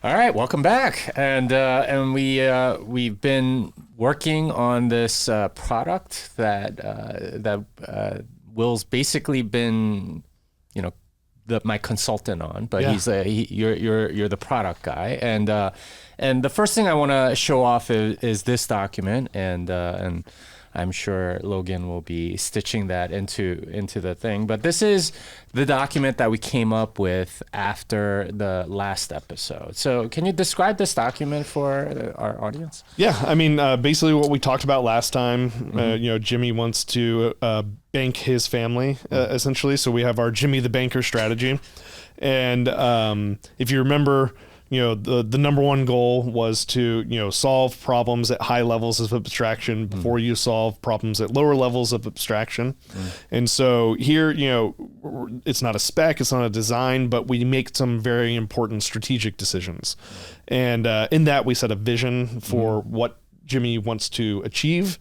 All right, welcome back, and we've been working on this product that Will's basically been, my consultant on, but Yeah. you're the product guy, and the first thing I want to show off is this document, and I'm sure Logan will be stitching that into the thing. But this is the document that we came up with after the last episode. So can you describe this document for our audience? Yeah, I mean, basically what we talked about last time, Jimmy wants to bank his family, essentially. So we have our Jimmy the Banker strategy. And if you remember, the number one goal was to, solve problems at high levels of abstraction before you solve problems at lower levels of abstraction. And so here, it's not a spec, it's not a design, but we make some very important strategic decisions. And in that, we set a vision for what Jimmy wants to achieve.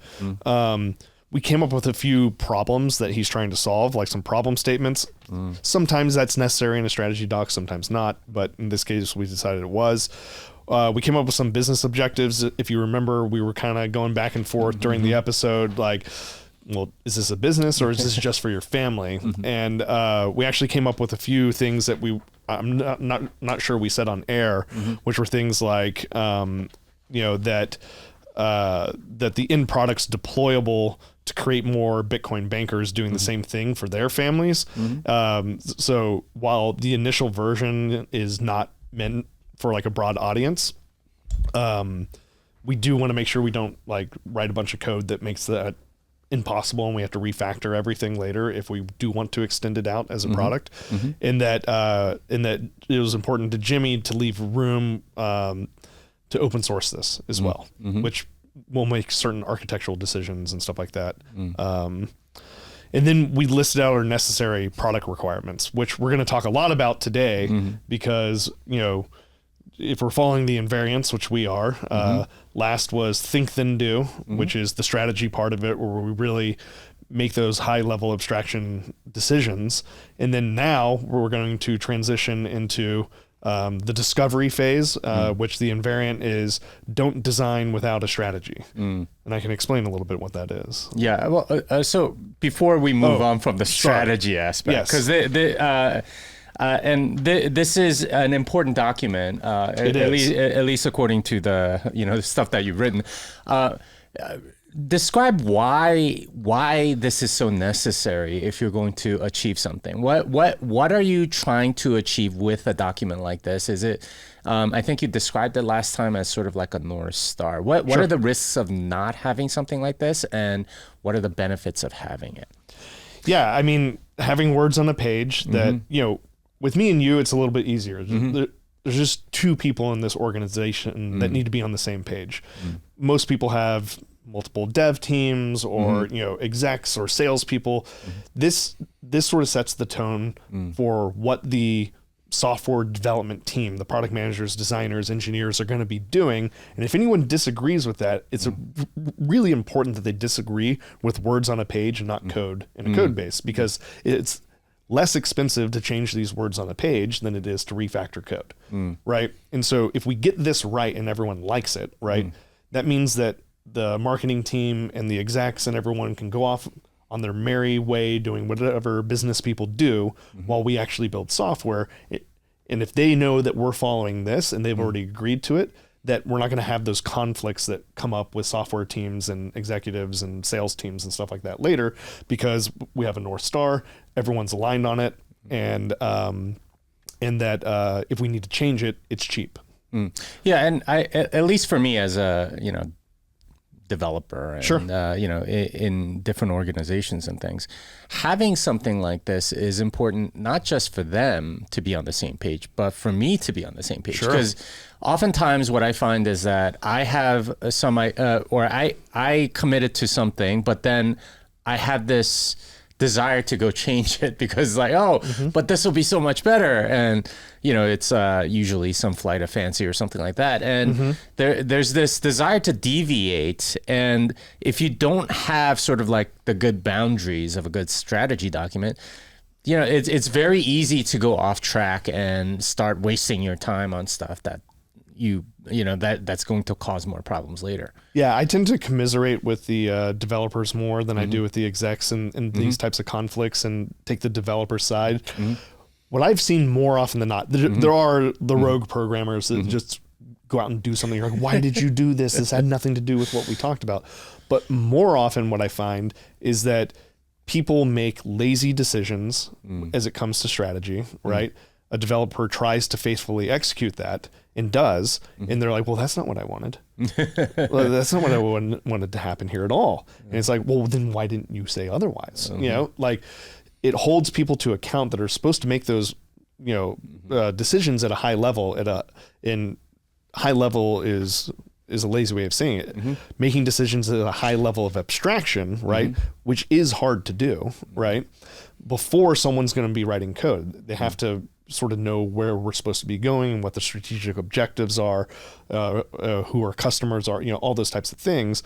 We came up with a few problems that he's trying to solve, like some problem statements. Sometimes that's necessary in a strategy doc, sometimes not. But in this case, we decided it was. We came up with some business objectives. If you remember, we were kind of going back and forth during the episode, like, well, is this a business or is this just for your family? And we actually came up with a few things that I'm not sure we said on air, which were things like, that the end product's deployable to create more Bitcoin bankers doing the same thing for their families. So while the initial version is not meant for like a broad audience, we do want to make sure we don't like write a bunch of code that makes that impossible and we have to refactor everything later if we do want to extend it out as a product. And that it was important to Jimmy to leave room to open source this as well, which will make certain architectural decisions and stuff like that. And then we listed out our necessary product requirements, which we're going to talk a lot about today because, if we're following the invariants, which we are, last was think then do, which is the strategy part of it where we really make those high level abstraction decisions. And then now we're going to transition into the discovery phase, which the invariant is don't design without a strategy. And I can explain a little bit what that is. Yeah. Well, so before we move on from the strategy aspect, because this is an important document, at least according to the stuff that you've written. Describe why this is so necessary if you're going to achieve something. What are you trying to achieve with a document like this? Is it I think you described it last time as sort of like a North Star. What are the risks of not having something like this, and what are the benefits of having it? Yeah, I mean, having words on a page that, with me and you, it's a little bit easier. There's just two people in this organization that need to be on the same page. Most people have multiple dev teams or execs or salespeople. This sort of sets the tone for what the software development team, the product managers, designers, engineers are going to be doing. And if anyone disagrees with that, it's really important that they disagree with words on a page and not code in a code base, because it's less expensive to change these words on a page than it is to refactor code, right? And so if we get this right and everyone likes it, right, that means that the marketing team and the execs and everyone can go off on their merry way doing whatever business people do while we actually build software. And if they know that we're following this and they've already agreed to it, that we're not going to have those conflicts that come up with software teams and executives and sales teams and stuff like that later, because we have a North Star, everyone's aligned on it, and that if we need to change it, it's cheap. Yeah, and at least for me as a developer and in different organizations and things, having something like this is important, not just for them to be on the same page, but for me to be on the same page. Because oftentimes what I find is that I have I committed to something, but then I have this desire to go change it because but this will be so much better. And, it's usually some flight of fancy or something like that. And there's this desire to deviate. And if you don't have sort of like the good boundaries of a good strategy document, it's very easy to go off track and start wasting your time on stuff that that's going to cause more problems later. Yeah, I tend to commiserate with the developers more than I do with the execs and these types of conflicts, and take the developer side. What I've seen more often than not, there are the rogue programmers that just go out and do something. You're like, why did you do this? This had nothing to do with what we talked about. But more often what I find is that people make lazy decisions as it comes to strategy, right? A developer tries to faithfully execute that and does, and they're like, well, that's not what I wanted. Well, that's not what I wanted to happen here at all. And it's like, well, then why didn't you say otherwise? You know, like, it holds people to account that are supposed to make those, decisions at a high level. High level is a lazy way of saying it. Making decisions at a high level of abstraction, right? Which is hard to do, right? Before someone's going to be writing code, they have to sort of know where we're supposed to be going and what the strategic objectives are, who our customers are, all those types of things.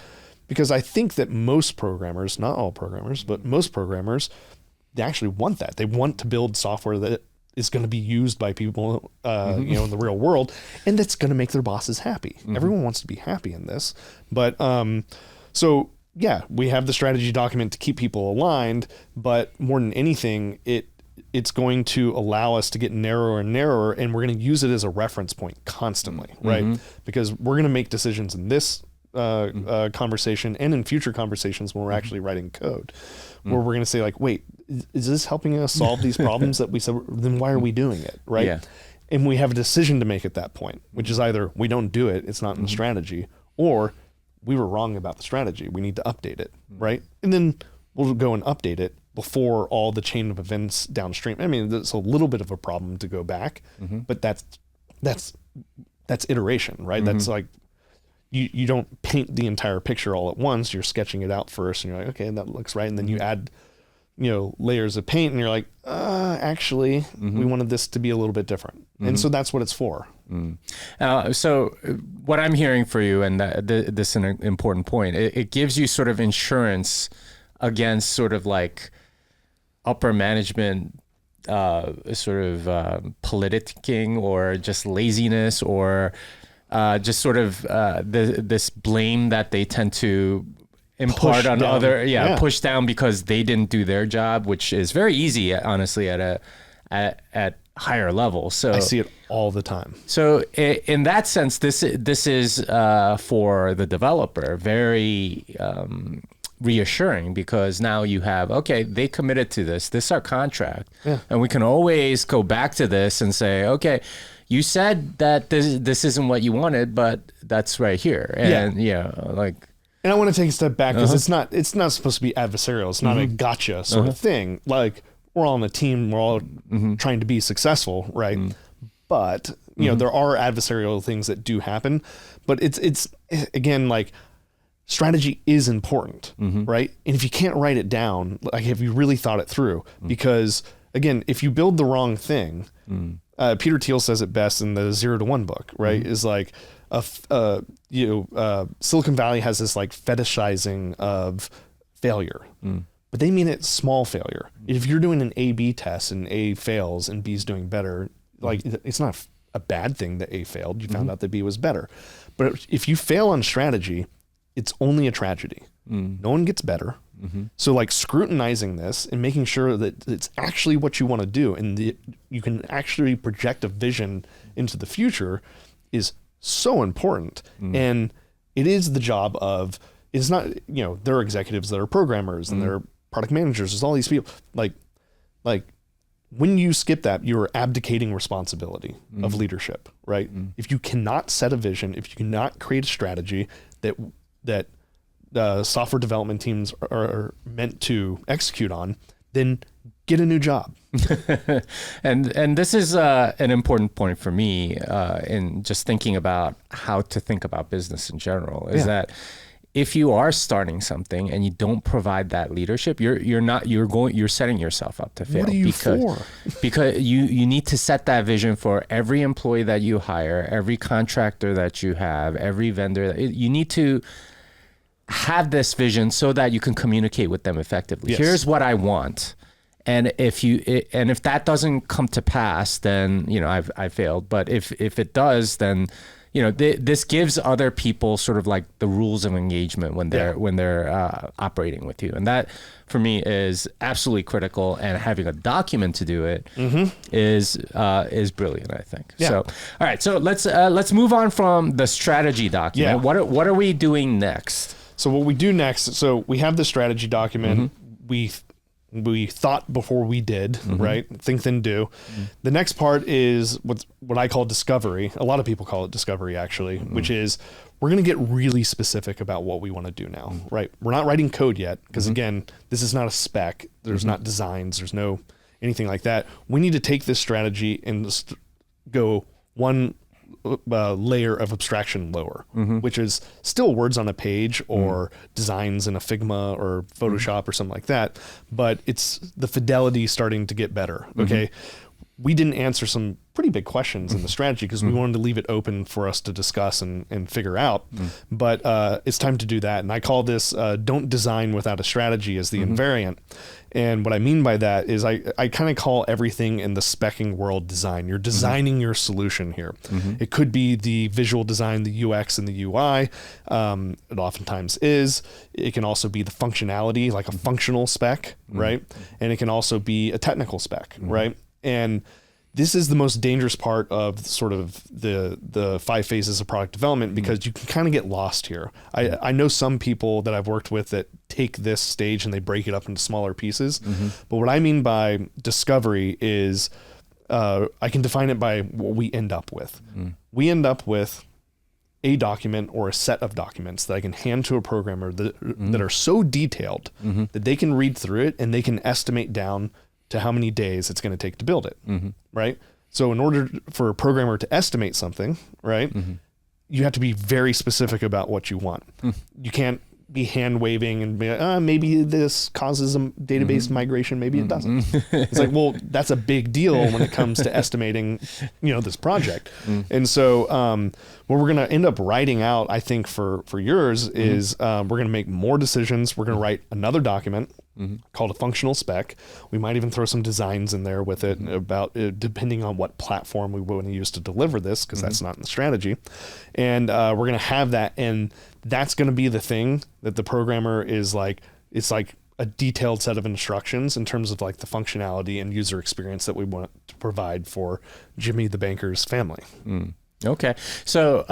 Because I think that most programmers, not all programmers, but most programmers, they actually want that. They want to build software that is going to be used by people, in the real world, and that's going to make their bosses happy. Everyone wants to be happy in this. But so yeah, we have the strategy document to keep people aligned, but more than anything, it's going to allow us to get narrower and narrower, and we're going to use it as a reference point constantly, right? Because we're going to make decisions in this conversation and in future conversations when we're actually writing code, where we're going to say like, wait, is this helping us solve these problems that we said? Then why are we doing it, right? Yeah. And we have a decision to make at that point, which is either we don't do it, it's not in the strategy, or we were wrong about the strategy, we need to update it, right? And then we'll go and update it before all the chain of events downstream. I mean, it's a little bit of a problem to go back, but that's iteration, right? That's like, you don't paint the entire picture all at once. You're sketching it out first, and you're like, okay, that looks right. And then you add, layers of paint, and you're like, actually, we wanted this to be a little bit different. And so that's what it's for. So what I'm hearing for you, and this is an important point, it gives you sort of insurance against sort of like upper management sort of politicking, or just laziness, or just sort of this blame that they tend to impart on other, push down because they didn't do their job, which is very easy, honestly, at higher level. So I see it all the time. So in that sense, this is for the developer very reassuring, because now you have, okay, they committed to this is our contract, and we can always go back to this and say, okay, you said that this isn't what you wanted, but that's right here. And and I want to take a step back, because it's not supposed to be adversarial. It's not a gotcha sort of thing. Like, we're all on the team, we're all trying to be successful, right? But there are adversarial things that do happen, but it's again, like, strategy is important, right? And if you can't write it down, like, have you really thought it through? Because again, if you build the wrong thing, Peter Thiel says it best in the 0 to 1 book, right? Is like, Silicon Valley has this like fetishizing of failure, but they mean it's small failure. If you're doing an A/B test and A fails and B's doing better, like, it's not a bad thing that A failed. You found out that B was better. But if you fail on strategy, it's only a tragedy. No one gets better. So like, scrutinizing this and making sure that it's actually what you want to do, and you can actually project a vision into the future, is so important. And it is the job of, it's not, there are executives that are programmers and there are product managers. There's all these people, like when you skip that, you're abdicating responsibility of leadership, right? If you cannot set a vision, if you cannot create a strategy that software development teams are meant to execute on, then get a new job. And this is an important point for me in just thinking about how to think about business in general, is that if you are starting something and you don't provide that leadership, you're setting yourself up to fail. What are you for? Because you need to set that vision for every employee that you hire, every contractor that you have, every vendor. You need to have this vision so that you can communicate with them effectively. Yes. Here's what I want. And if that doesn't come to pass, then I failed. But if it does, then this gives other people sort of like the rules of engagement when they're operating with you, and that for me is absolutely critical. And having a document to do it is brilliant, I think. So, all right, so let's move on from the strategy document. What are we doing next? So what we do next? So we have the strategy document. We thought before we did, right? Think then do. The next part is what I call discovery. A lot of people call it discovery, actually, which is we're going to get really specific about what we want to do now, right? We're not writing code yet because, again, this is not a spec. There's not designs. There's no anything like that. We need to take this strategy and just go one layer of abstraction lower, which is still words on a page or designs in a Figma or Photoshop or something like that, but it's the fidelity starting to get better. Okay. We didn't answer some pretty big questions in the strategy because we wanted to leave it open for us to discuss and figure out, but it's time to do that. And I call this don't design without a strategy as the invariant. And what I mean by that is I kind of call everything in the speccing world design. You're designing your solution here. It could be the visual design, the UX and the UI. It oftentimes is. It can also be the functionality, like a functional spec, right? And it can also be a technical spec, right? And this is the most dangerous part of sort of the 5 phases of product development because you can kind of get lost here. I know some people that I've worked with that take this stage and they break it up into smaller pieces. But what I mean by discovery is I can define it by what we end up with. We end up with a document or a set of documents that I can hand to a programmer that are so detailed that they can read through it and they can estimate down to how many days it's going to take to build it, right? So in order for a programmer to estimate something, right, you have to be very specific about what you want. You can't be hand waving and be like, maybe this causes a database migration, maybe it doesn't. It's like, well, that's a big deal when it comes to estimating, this project. And so what we're going to end up writing out, I think for yours is we're going to make more decisions. We're going to write another document called a functional spec. We might even throw some designs in there with it about depending on what platform we want to use to deliver this, because that's not in the strategy. And we're going to have that, and that's going to be the thing that the programmer is like, it's like a detailed set of instructions in terms of like the functionality and user experience that we want to provide for Jimmy the banker's family. Okay. So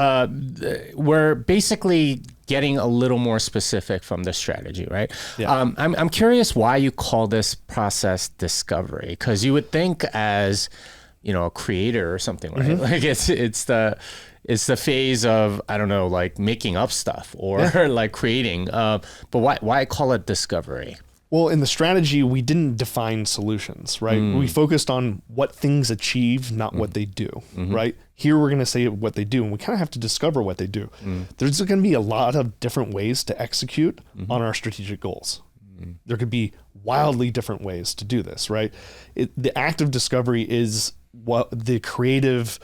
we're basically getting a little more specific from the strategy, right? Yeah. I'm curious why you call this process discovery, because you would think as, a creator or something, right? Like it's the phase of, I don't know, like making up stuff or like creating, but why call it discovery? Well, in the strategy, we didn't define solutions, right? We focused on what things achieve, not what they do, right? Here, we're going to say what they do, and we kind of have to discover what they do. There's going to be a lot of different ways to execute on our strategic goals. There could be wildly different ways to do this, right? The act of discovery is what the creative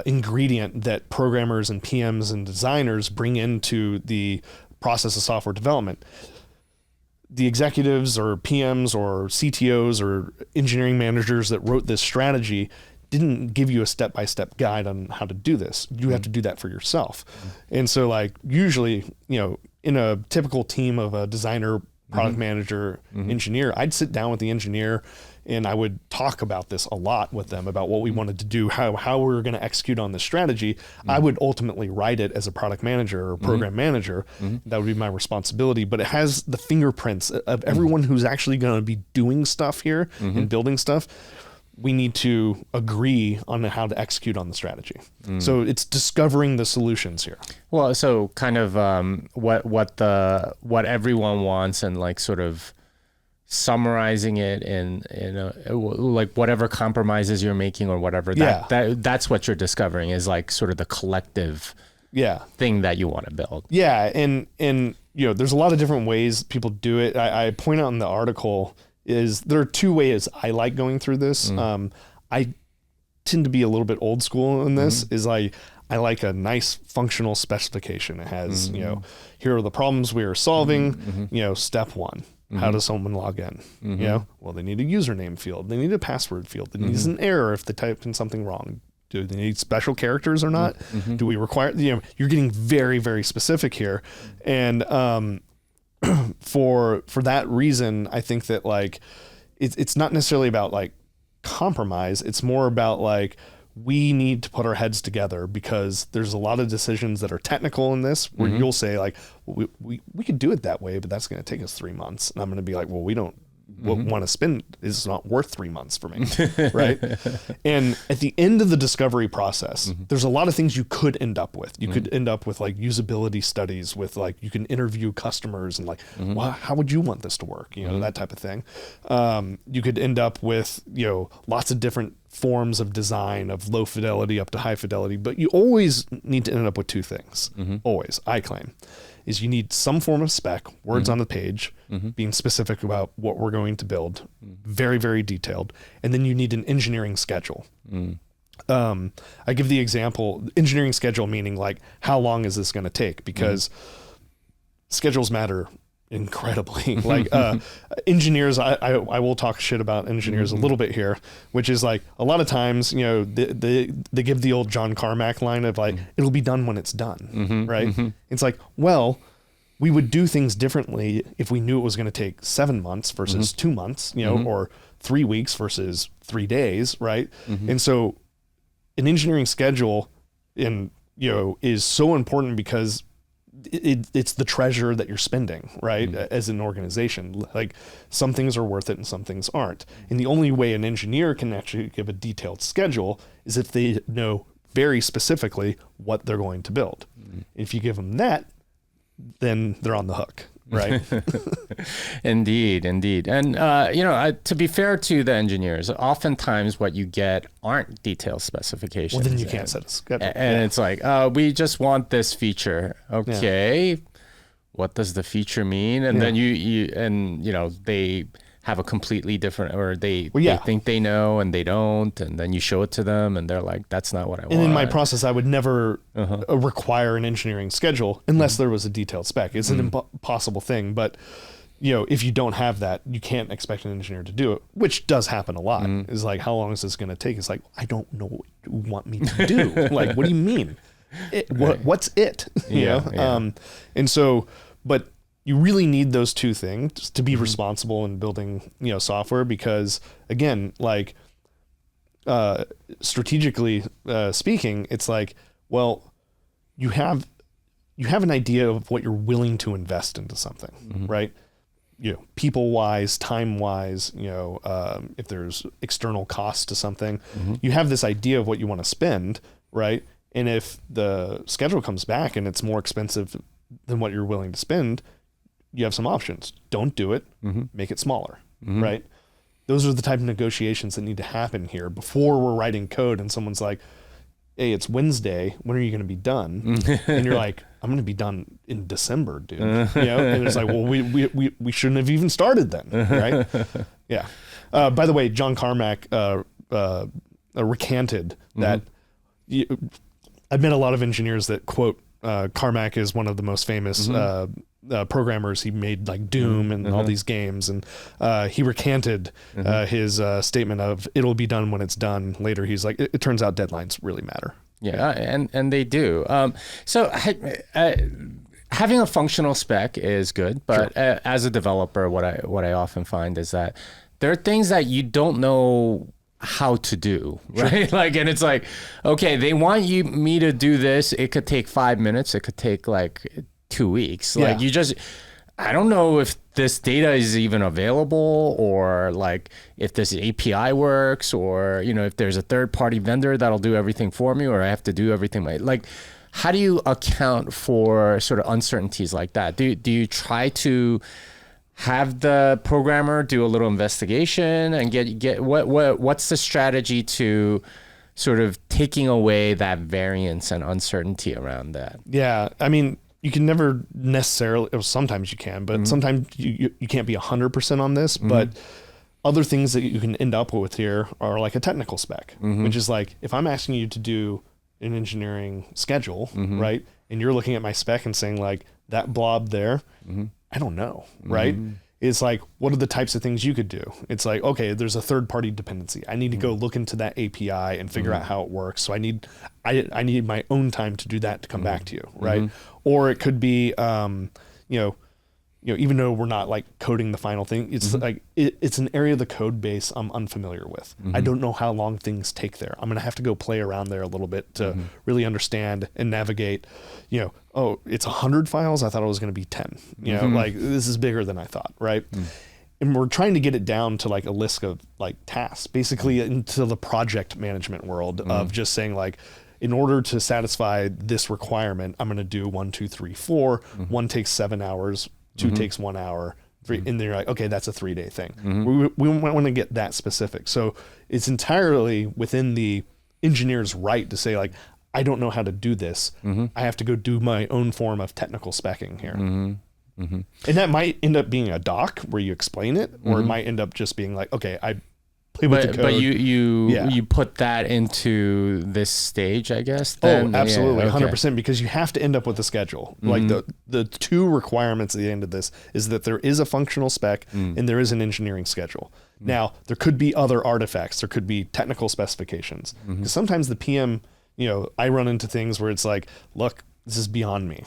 ingredient that programmers and PMs and designers bring into the process of software development. The executives or PMs or CTOs or engineering managers that wrote this strategy didn't give you a step-by-step guide on how to do this. You have to do that for yourself. And so like usually, in a typical team of a designer, product manager, engineer, I'd sit down with the engineer and I would talk about this a lot with them about what we wanted to do, how we were going to execute on this strategy. I would ultimately write it as a product manager or program manager. That would be my responsibility, but it has the fingerprints of everyone who's actually going to be doing stuff here and building stuff. We need to agree on how to execute on the strategy. So it's discovering the solutions here. Well, so kind of what everyone wants and like sort of summarizing it in like whatever compromises you're making or whatever. That's what you're discovering is like sort of the collective thing that you want to build. Yeah, and there's a lot of different ways people do it. I point out in the article is there are 2 ways I like going through this. I tend to be a little bit old school in this. Is I like a nice functional specification. It has, here are the problems we are solving, step 1. How does someone log in? Well, they need a username field. They need a password field. They need an error if they type in something wrong. Do they need special characters or not? Do we require, you're getting very, very specific here. And for that reason, I think that like, it's not necessarily about like compromise. It's more about like, we need to put our heads together because there's a lot of decisions that are technical in this where you'll say like, we could do it that way, but that's going to take us 3 months. And I'm going to be like, well, we don't want to spend is not worth 3 months for me. Right. And at the end of the discovery process, there's a lot of things you could end up with. You could end up with like usability studies with like, you can interview customers and like, well, how would you want this to work? That type of thing. You could end up with, lots of different forms of design of low fidelity up to high fidelity, but you always need to end up with two things. Always, I claim, is you need some form of spec, words on the page, being specific about what we're going to build, very, very detailed. And then you need an engineering schedule. I give the example, engineering schedule, meaning like, how long is this going to take? Because schedules matter incredibly. Like engineers, I will talk shit about engineers a little bit here, which is like a lot of times, they give the old John Carmack line of like, it'll be done when it's done. Right. It's like, well, we would do things differently if we knew it was going to take 7 months versus 2 months, or 3 weeks versus 3 days. Right. And so an engineering schedule is so important because it's the treasure that you're spending, right? As an organization, like some things are worth it and some things aren't. And the only way an engineer can actually give a detailed schedule is if they know very specifically what they're going to build. If you give them that, then they're on the hook. Right. Indeed. And, to be fair to the engineers, oftentimes what you get aren't detailed specifications. Well, then you can't set a schedule. And it's like, we just want this feature. Okay. What does the feature mean? And then they have a completely different, or they think they know and they don't. And then you show it to them and they're like, that's not what I want. And in my process, I would never require an engineering schedule unless there was a detailed spec. It's an impossible thing. But, if you don't have that, you can't expect an engineer to do it, which does happen a lot. Is like, how long is this going to take? It's like, I don't know what you want me to do. Like, what do you mean? What's it? And so, but you really need those two things to be responsible in building, software, because again, like, strategically speaking, it's like, well, you have an idea of what you're willing to invest into something, right? People wise, time wise, if there's external costs to something, you have this idea of what you want to spend, right? And if the schedule comes back and it's more expensive than what you're willing to spend, you have some options. Don't do it. Make it smaller, right? Those are the type of negotiations that need to happen here before we're writing code and someone's like, hey, it's Wednesday. When are you going to be done? And you're like, I'm going to be done in December, dude. And it's like, well, we shouldn't have even started then, right? Yeah. By the way, John Carmack recanted that. I've met a lot of engineers that quote Carmack is one of the most famous programmers. He made like Doom and all these games, and he recanted his statement of it'll be done when it's done. Later, he's like, it turns out deadlines really matter. Yeah, and they do. So having a functional spec is good, but as a developer, what I often find is that there are things that you don't know how to do, right? Like, and it's like, okay, they want me to do this. It could take 5 minutes. It could take like 2 weeks. Like I don't know if this data is even available, or like if this API works, or, if there's a third party vendor that'll do everything for me, or I have to do everything. Like, how do you account for sort of uncertainties like that? Do you try to have the programmer do a little investigation and get what's the strategy to sort of taking away that variance and uncertainty around that? Yeah, I mean, you can never necessarily, or sometimes you can, but sometimes you can't be 100% on this, but other things that you can end up with here are like a technical spec, which is like, if I'm asking you to do an engineering schedule, right? And you're looking at my spec and saying like, that blob there, I don't know, right? It's like, what are the types of things you could do? It's like, okay, there's a third-party dependency. I need to go look into that API and figure out how it works. So I need my own time to do that to come back to you, right? Or it could be, even though we're not like coding the final thing, it's like it's an area of the code base I'm unfamiliar with. I don't know how long things take there. I'm gonna have to go play around there a little bit to really understand and navigate. Oh, it's 100 files. I thought it was gonna be 10. Like this is bigger than I thought, right? And we're trying to get it down to like a list of like tasks, basically into the project management world of just saying like, in order to satisfy this requirement, I'm going to do 1, 2, 3, 4. One takes 7 hours. 2 takes 1 hour. 3, and then you're like, okay, that's a 3-day thing. We want to get that specific. So it's entirely within the engineer's right to say like, I don't know how to do this. I have to go do my own form of technical speccing here. And that might end up being a doc where you explain it, or it might end up just being like, okay, I play with the code. But you put that into this stage, I guess. Then? Absolutely, 100%, because you have to end up with a schedule. Like the 2 requirements at the end of this is that there is a functional spec and there is an engineering schedule. Now, there could be other artifacts. There could be technical specifications. Because sometimes the PM, I run into things where it's like, look, this is beyond me.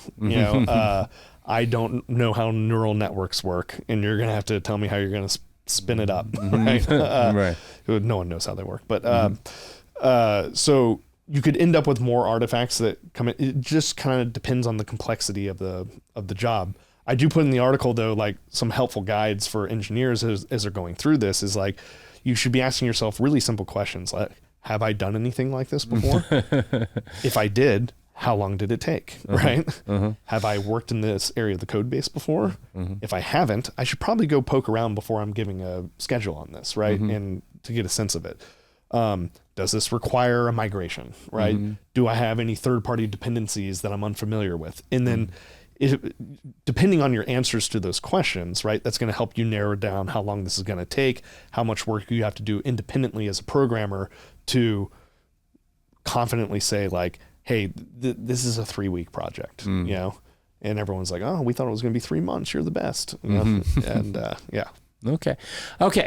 I don't know how neural networks work, and you're going to have to tell me how you're going to spin it up, right? Right. No one knows how they work, but so you could end up with more artifacts that come in. It just kind of depends on the complexity of the job. I do put in the article though, like some helpful guides for engineers as they're going through this is like, you should be asking yourself really simple questions like, have I done anything like this before? If I did, how long did it take, right? Have I worked in this area of the code base before? If I haven't, I should probably go poke around before I'm giving a schedule on this, right? And to get a sense of it. Does this require a migration, right? Do I have any third-party dependencies that I'm unfamiliar with? And then depending on your answers to those questions, right, that's going to help you narrow down how long this is going to take, how much work you have to do independently as a programmer to confidently say like, hey, this is a 3-week project, and everyone's like, oh, we thought it was going to be 3 months. You're the best. And yeah. Okay.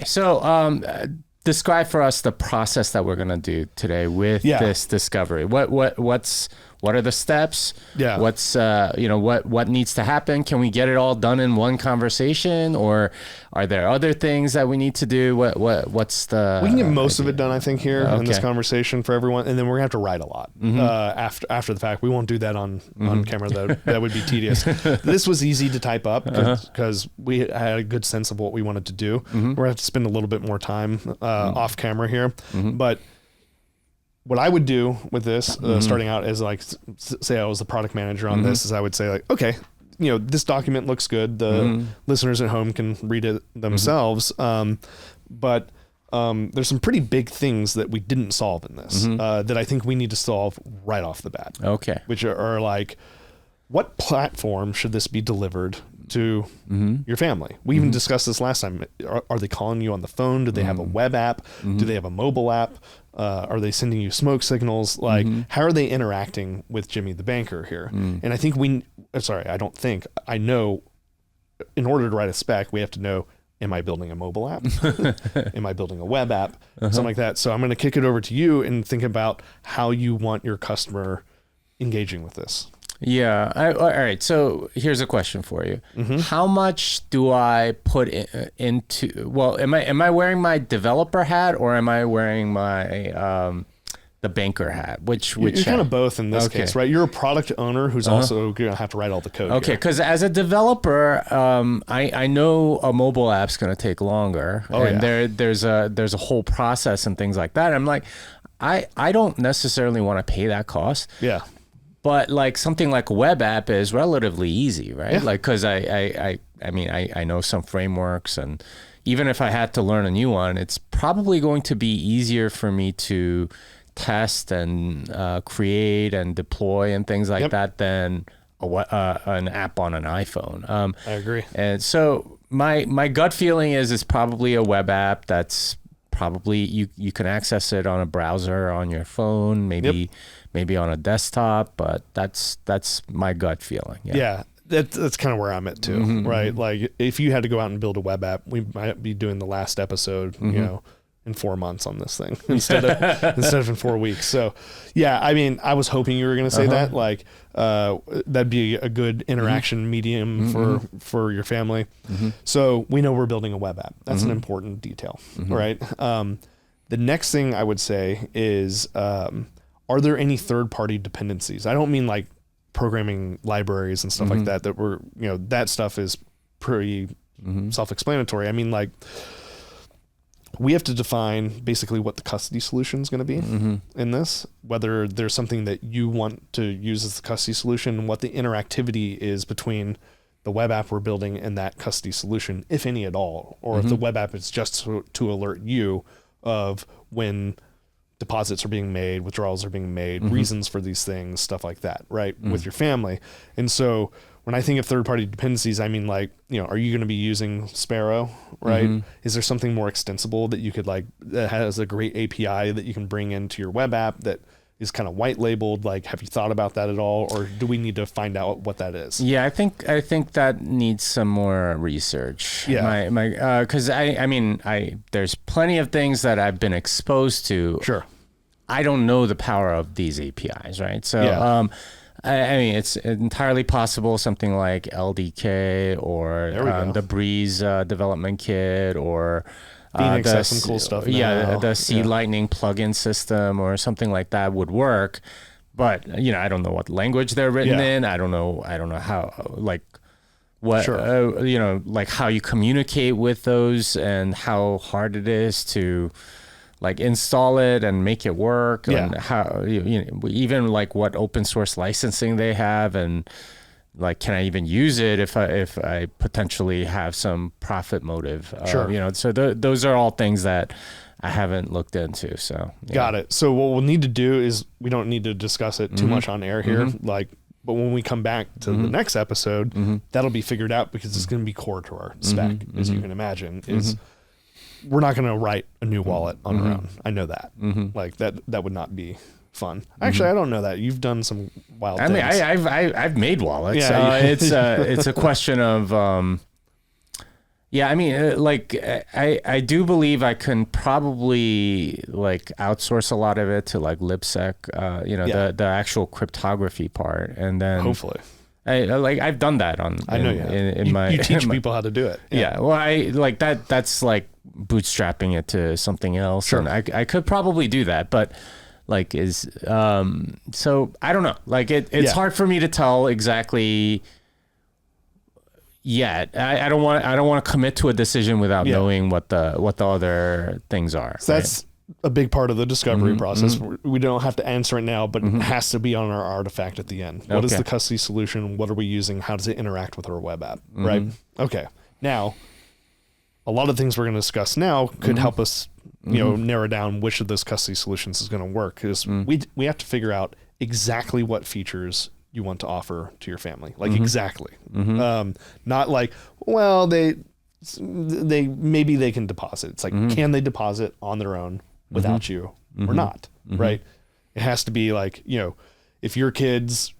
So describe for us the process that we're going to do today with this discovery. What are the steps? Yeah. What's what needs to happen? Can we get it all done in one conversation, or are there other things that we need to do? What's the? We can get most of it done, I think, here in this conversation for everyone, and then we're gonna have to write a lot after the fact. We won't do that on camera. That would be tedious. This was easy to type up because we had a good sense of what we wanted to do. We're gonna have to spend a little bit more time off camera here, but. What I would do with this, starting out as like, say I was the product manager on this, is I would say like, okay, this document looks good. The listeners at home can read it themselves. But there's some pretty big things that we didn't solve in this that I think we need to solve right off the bat. Okay. Which are like, what platform should this be delivered to your family? We even discussed this last time. Are they calling you on the phone? Do they have a web app? Do they have a mobile app? Are they sending you smoke signals? Like, how are they interacting with Jimmy the banker here? And I think I know in order to write a spec, we have to know, am I building a mobile app? Am I building a web app? Something like that. So I'm going to kick it over to you and think about how you want your customer engaging with this. Yeah. All right. So here's a question for you. How much do I put into? Well, am I wearing my developer hat, or am I wearing my the banker hat? Which you're kind of both in this case, right? You're a product owner who's also going to have to write all the code. Okay, because as a developer, I know a mobile app's going to take longer, there's a whole process and things like that. I'm like, I don't necessarily want to pay that cost. Yeah. But like something like a web app is relatively easy, right? Yeah. Like, because I know some frameworks, and even if I had to learn a new one, it's probably going to be easier for me to test and create and deploy and things like that than an app on an iPhone. I agree. And so my gut feeling is it's probably a web app that's probably you can access it on a browser on your phone, maybe on a desktop, but that's my gut feeling. Yeah. that's kind of where I'm at too, right? Like if you had to go out and build a web app, we might be doing the last episode, you know, in 4 months on this thing instead of in 4 weeks. So yeah, I mean, I was hoping you were going to say that, like, that'd be a good interaction medium for your family. So we know we're building a web app. That's an important detail, right? The next thing I would say is, are there any third-party dependencies? I don't mean like programming libraries and stuff like that were, you know, that stuff is pretty self-explanatory. I mean, like, we have to define basically what the custody solution is going to be in this, whether there's something that you want to use as the custody solution, and what the interactivity is between the web app we're building and that custody solution, if any at all, or if the web app is just to alert you of when deposits are being made, withdrawals are being made, reasons for these things, stuff like that, right, with your family. And so when I think of third-party dependencies, I mean, like, you know, are you going to be using Sparrow, right? Is there something more extensible that you could, like, that has a great API that you can bring into your web app that is kind of white labeled? Like, have you thought about that at all, or do we need to find out what that is? Yeah, I think that needs some more research. Yeah, because I mean, there's plenty of things that I've been exposed to. Sure. I don't know the power of these APIs, right? So, I mean, it's entirely possible something like LDK or the Breeze development kit, or Phoenix has some cool stuff now. Yeah, the C Lightning plugin system or something like that would work. But, you know, I don't know what language they're written in. I don't know how, like, what, you know, like how you communicate with those and how hard it is to, like, install it and make it work, and how, you know, even like what open source licensing they have, and like, can I even use it if I potentially have some profit motive? You know, so those are all things that I haven't looked into. So Got it. So what we'll need to do is, we don't need to discuss it too much on air here, like, but when we come back to the next episode, that'll be figured out, because it's going to be core to our spec, as you can imagine. Is we're not going to write a new wallet on our own. I know that. Like, that would not be fun. Actually, I don't know that. You've done some wild things. I mean, I've made wallets. Yeah, it's a question of, I mean, like, I do believe I can probably, like, outsource a lot of it to, like, libsec, you know, the actual cryptography part, and then hopefully. I've done that you teach people how to do it. Yeah. Well, I like that. That's like bootstrapping it to something else. Sure. And I could probably do that, but like, so I don't know. Like, it's hard for me to tell exactly yet. I don't want to commit to a decision without knowing what the other things are. So that's a big part of the discovery process. We don't have to answer it now, but it has to be on our artifact at the end. What is the custody solution? What are we using? How does it interact with our web app? Right? Okay. Now, a lot of things we're going to discuss now could help us, you know, narrow down which of those custody solutions is going to work, because we have to figure out exactly what features you want to offer to your family. Like, exactly. Not like, well, they maybe they can deposit. It's like, can they deposit on their own without you or not? Right? It has to be like, you know, if your kids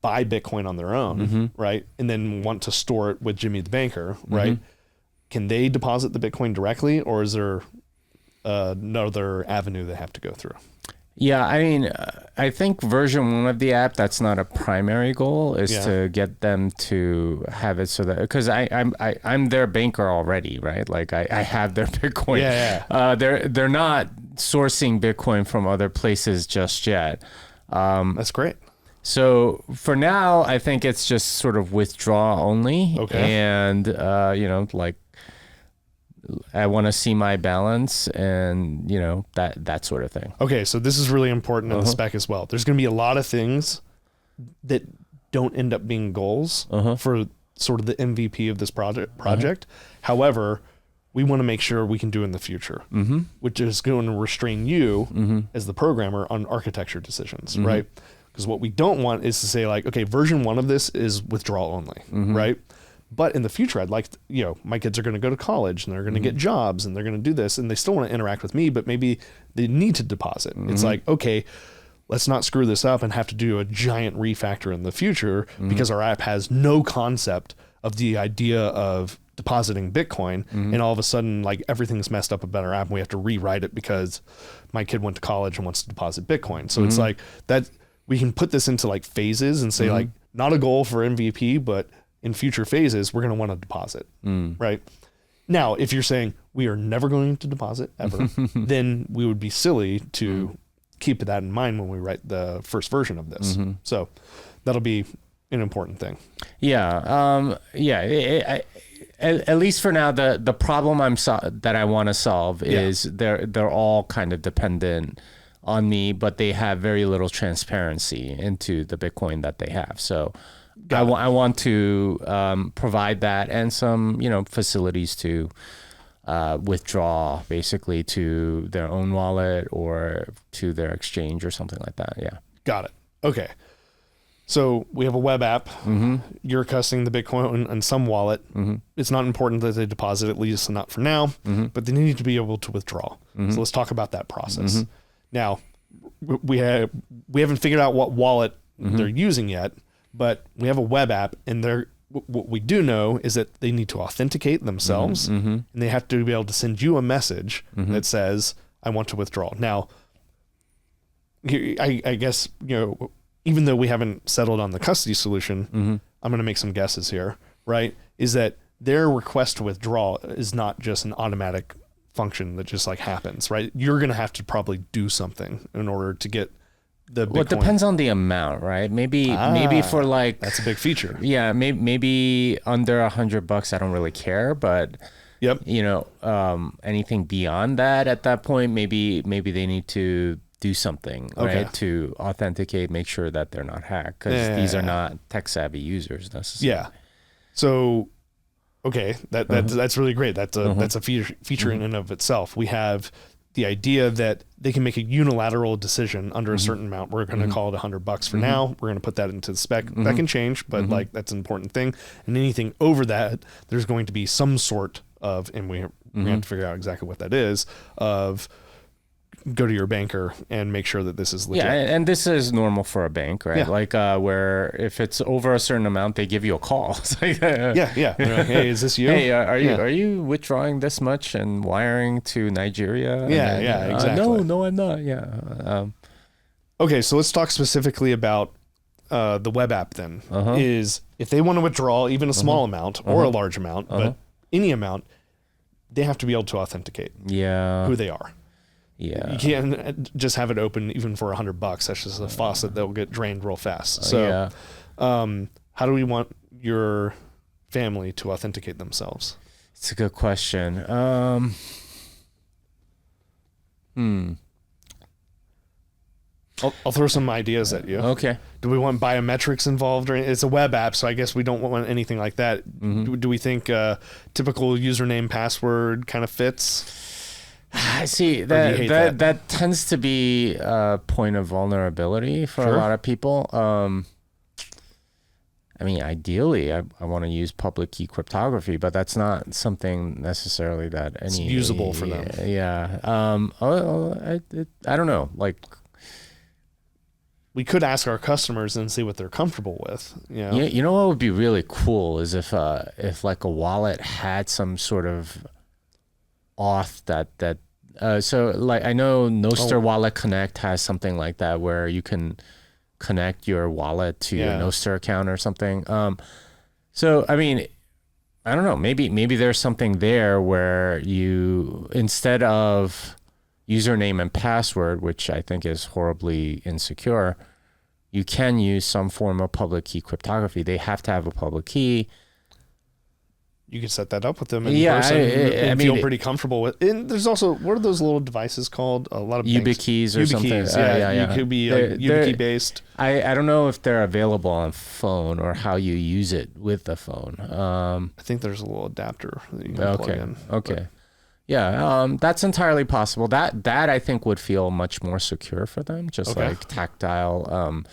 buy Bitcoin on their own, right, and then want to store it with Jimmy the banker, right, can they deposit the Bitcoin directly, or is there another avenue they have to go through? Yeah, I mean, I think version 1 of the app, that's not a primary goal, is to get them to have it so that, because I'm their banker already, right? Like, I have their Bitcoin. They're not sourcing Bitcoin from other places just yet. That's great. So for now, I think it's just sort of withdraw only. Okay. And, you know, like, I want to see my balance, and, you know, that sort of thing. Okay, so this is really important in the spec as well. There's going to be a lot of things that don't end up being goals for sort of the MVP of this project. However, we want to make sure we can do in the future, which is going to restrain you as the programmer on architecture decisions, right? Because what we don't want is to say, like, okay, version 1 of this is withdrawal only, right? But in the future, I'd like, you know, my kids are going to go to college, and they're going to get jobs, and they're going to do this, and they still want to interact with me, but maybe they need to deposit. It's like, okay, let's not screw this up and have to do a giant refactor in the future because our app has no concept of the idea of depositing Bitcoin, and all of a sudden, like, everything's messed up about our app and we have to rewrite it because my kid went to college and wants to deposit Bitcoin. So it's like that we can put this into like phases and say like, not a goal for MVP, but in future phases, we're going to want to deposit, right? Now, if you're saying we are never going to deposit ever, then we would be silly to keep that in mind when we write the first version of this. So that'll be an important thing. Yeah. At least for now, the problem that I want to solve is they're all kind of dependent on me, but they have very little transparency into the Bitcoin that they have. So I want to provide that and some, facilities to withdraw basically to their own wallet or to their exchange or something like that. Yeah. Got it. Okay. So we have a web app. You're custoding the Bitcoin on some wallet. It's not important that they deposit, at least not for now, but they need to be able to withdraw. So let's talk about that process. Now, we haven't figured out what wallet they're using yet, but we have a web app, and what we do know is that they need to authenticate themselves, and they have to be able to send you a message that says, I want to withdraw. Now, I guess, even though we haven't settled on the custody solution, I'm going to make some guesses here, right? Is that their request to withdraw is not just an automatic function that just like happens, right? You're going to have to probably do something in order to get the Bitcoin. Well, it depends on the amount, right? Maybe for like, that's a big feature. Yeah. Maybe under $100, I don't really care, but anything beyond that at that point, maybe they need to do something, right? To authenticate, make sure that they're not hacked, because these are not tech savvy users necessarily. Yeah. So, okay, that's really great. That's a feature in and of itself. We have the idea that they can make a unilateral decision under a certain amount. We're going to call it $100 for now. We're going to put that into the spec. That can change, but like, that's an important thing. And anything over that, there's going to be some sort of, and we have to figure out exactly what that is, of go to your banker and make sure that this is legit. Yeah, and this is normal for a bank, right? Yeah. Like where if it's over a certain amount, they give you a call. It's like, They're like, hey, is this you? Hey, are you withdrawing this much and wiring to Nigeria? Exactly. No, I'm not. Yeah. Okay, so let's talk specifically about the web app then. Is if they want to withdraw even a small amount or a large amount, but any amount, they have to be able to authenticate who they are. Yeah. You can't just have it open even for $100. That's just a faucet that will get drained real fast. So how do we want your family to authenticate themselves? It's a good question. I'll throw some ideas at you. Okay. Do we want biometrics involved? Or it's a web app, so I guess we don't want anything like that. Do we think typical username password kind of fits? I see that tends to be a point of vulnerability for a lot of people. I mean, ideally, I want to use public key cryptography, but that's not something necessarily that it's usable for them. Yeah. I don't know. Like, we could ask our customers and see what they're comfortable with. You know what would be really cool is if like a wallet had some sort of auth that so like I know Nostr Wallet Connect has something like that where you can connect your wallet to your Nostr account or something. So I mean, I don't know, maybe there's something there where you, instead of username and password, which I think is horribly insecure, you can use some form of public key cryptography. They have to have a public key. You could set that up with them in person and feel pretty comfortable with. And there's also, what are those little devices called? A lot of YubiKeys or something. Yeah. You could be YubiKey based. I don't know if they're available on phone or how you use it with the phone. I think there's a little adapter that you can plug in. Okay. Yeah, that's entirely possible. That I think would feel much more secure for them, just like tactile.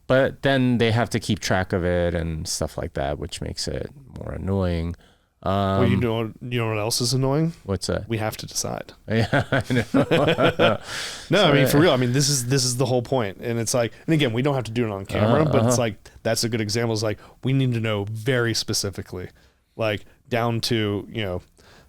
But then they have to keep track of it and stuff like that, which makes it more annoying. Well, you know what else is annoying? What's that? We have to decide. Yeah, I know. No, I mean, for real. I mean, this is the whole point. And it's like, and again, we don't have to do it on camera, but it's like, that's a good example. Is like, we need to know very specifically, like down to,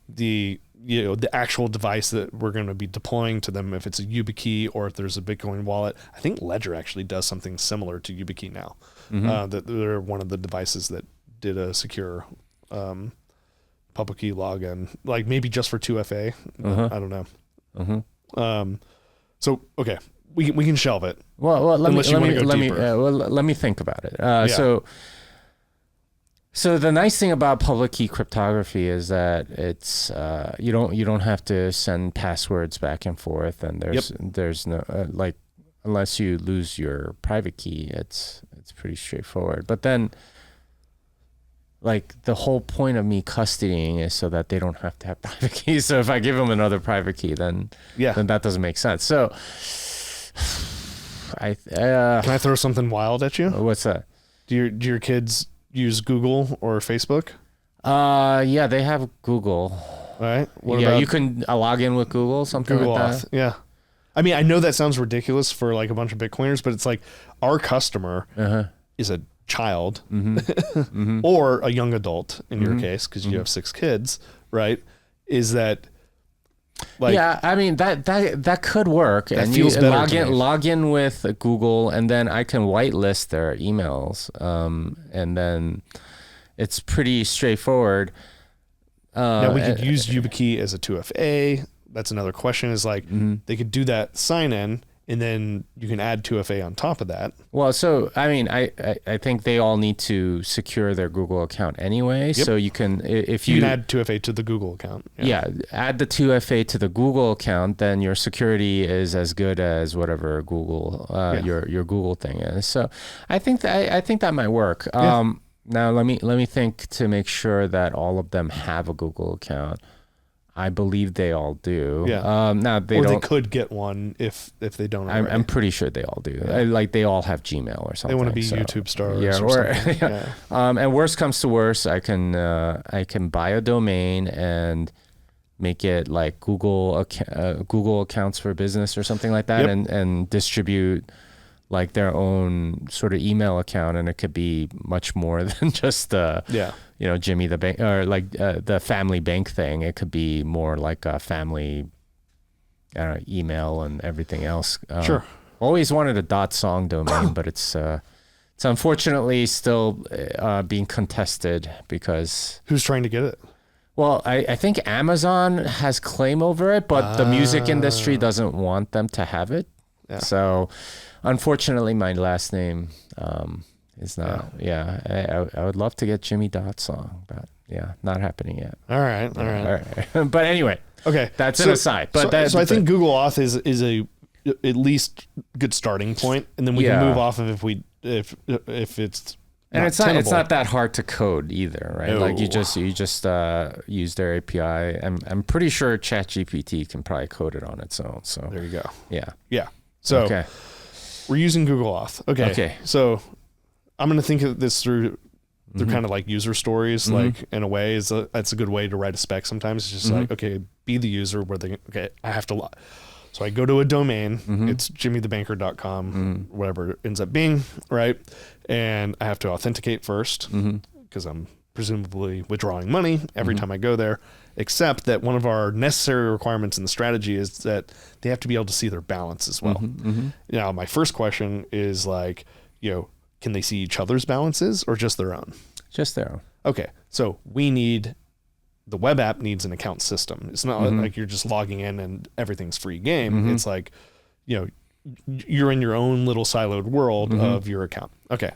the actual device that we're going to be deploying to them, if it's a YubiKey or if there's a Bitcoin wallet. I think Ledger actually does something similar to YubiKey now. That they're one of the devices that did a secure public key login, like maybe just for 2FA. I don't know. So okay, we can shelve it. Well, let me think about it. So the nice thing about public key cryptography is that it's you don't have to send passwords back and forth, and there's no like, unless you lose your private key, it's pretty straightforward. But then, like, the whole point of me custodying is so that they don't have to have private keys. So if I give them another private key, then that doesn't make sense. So can I throw something wild at you? What's that? Do your kids use Google or Facebook? Yeah, they have Google. All right. You can log in with Google, something Google like Auth. that. Yeah. I mean, I know that sounds ridiculous for like a bunch of Bitcoiners, but it's like our customer is a child or a young adult in your case, because you have 6 kids, right? Is that like, yeah, I mean that could work, and you log in with Google, and then I can whitelist their emails, and then it's pretty straightforward. Now we could use YubiKey as a 2FA. That's another question. Is like they could do that sign in, and then you can add 2FA on top of that. Well, so I mean, I think they all need to secure their Google account anyway. Yep. So you can, if you can add 2FA to the Google account. Yeah, add the 2FA to the Google account, then your security is as good as whatever Google your Google thing is. So I think that might work. Now let me think to make sure that all of them have a Google account. I believe they all do. Yeah. Now they could get one if they don't. I'm pretty sure they all do. Yeah. Like they all have Gmail or something. They want to be YouTube stars. Or and worst comes to worst, I can buy a domain and make it like Google accounts for business or something like that, and distribute like their own sort of email account, and it could be much more than just Jimmy the bank, or like the family bank thing. It could be more like a family email and everything else. Sure. Always wanted a .song domain, but it's unfortunately still being contested because who's trying to get it? Well, I think Amazon has claim over it, but the music industry doesn't want them to have it. Yeah. So unfortunately, my last name is not. Yeah, I would love to get Jimmy Song, but not happening yet. All right. But anyway, okay, that's an aside. But I think Google Auth is a at least good starting point, and then we can move off of if it's. And it's not that hard to code either, right? No. Like you just use their API. I'm pretty sure ChatGPT can probably code it on its own. So there you go. Yeah. So we're using Google Auth. Okay. So I'm going to think of this through kind of like user stories, like in a way that's a good way to write a spec. Sometimes it's just like, okay, be the user I have to log. So I go to a domain, it's jimmythebanker.com, whatever it ends up being, right? And I have to authenticate first because I'm presumably withdrawing money every time I go there, except that one of our necessary requirements in the strategy is that they have to be able to see their balance as well. Now, my first question is like, can they see each other's balances or just their own? Just their own. Okay. So the web app needs an account system. It's not like you're just logging in and everything's free game. It's like, you're in your own little siloed world of your account. Okay.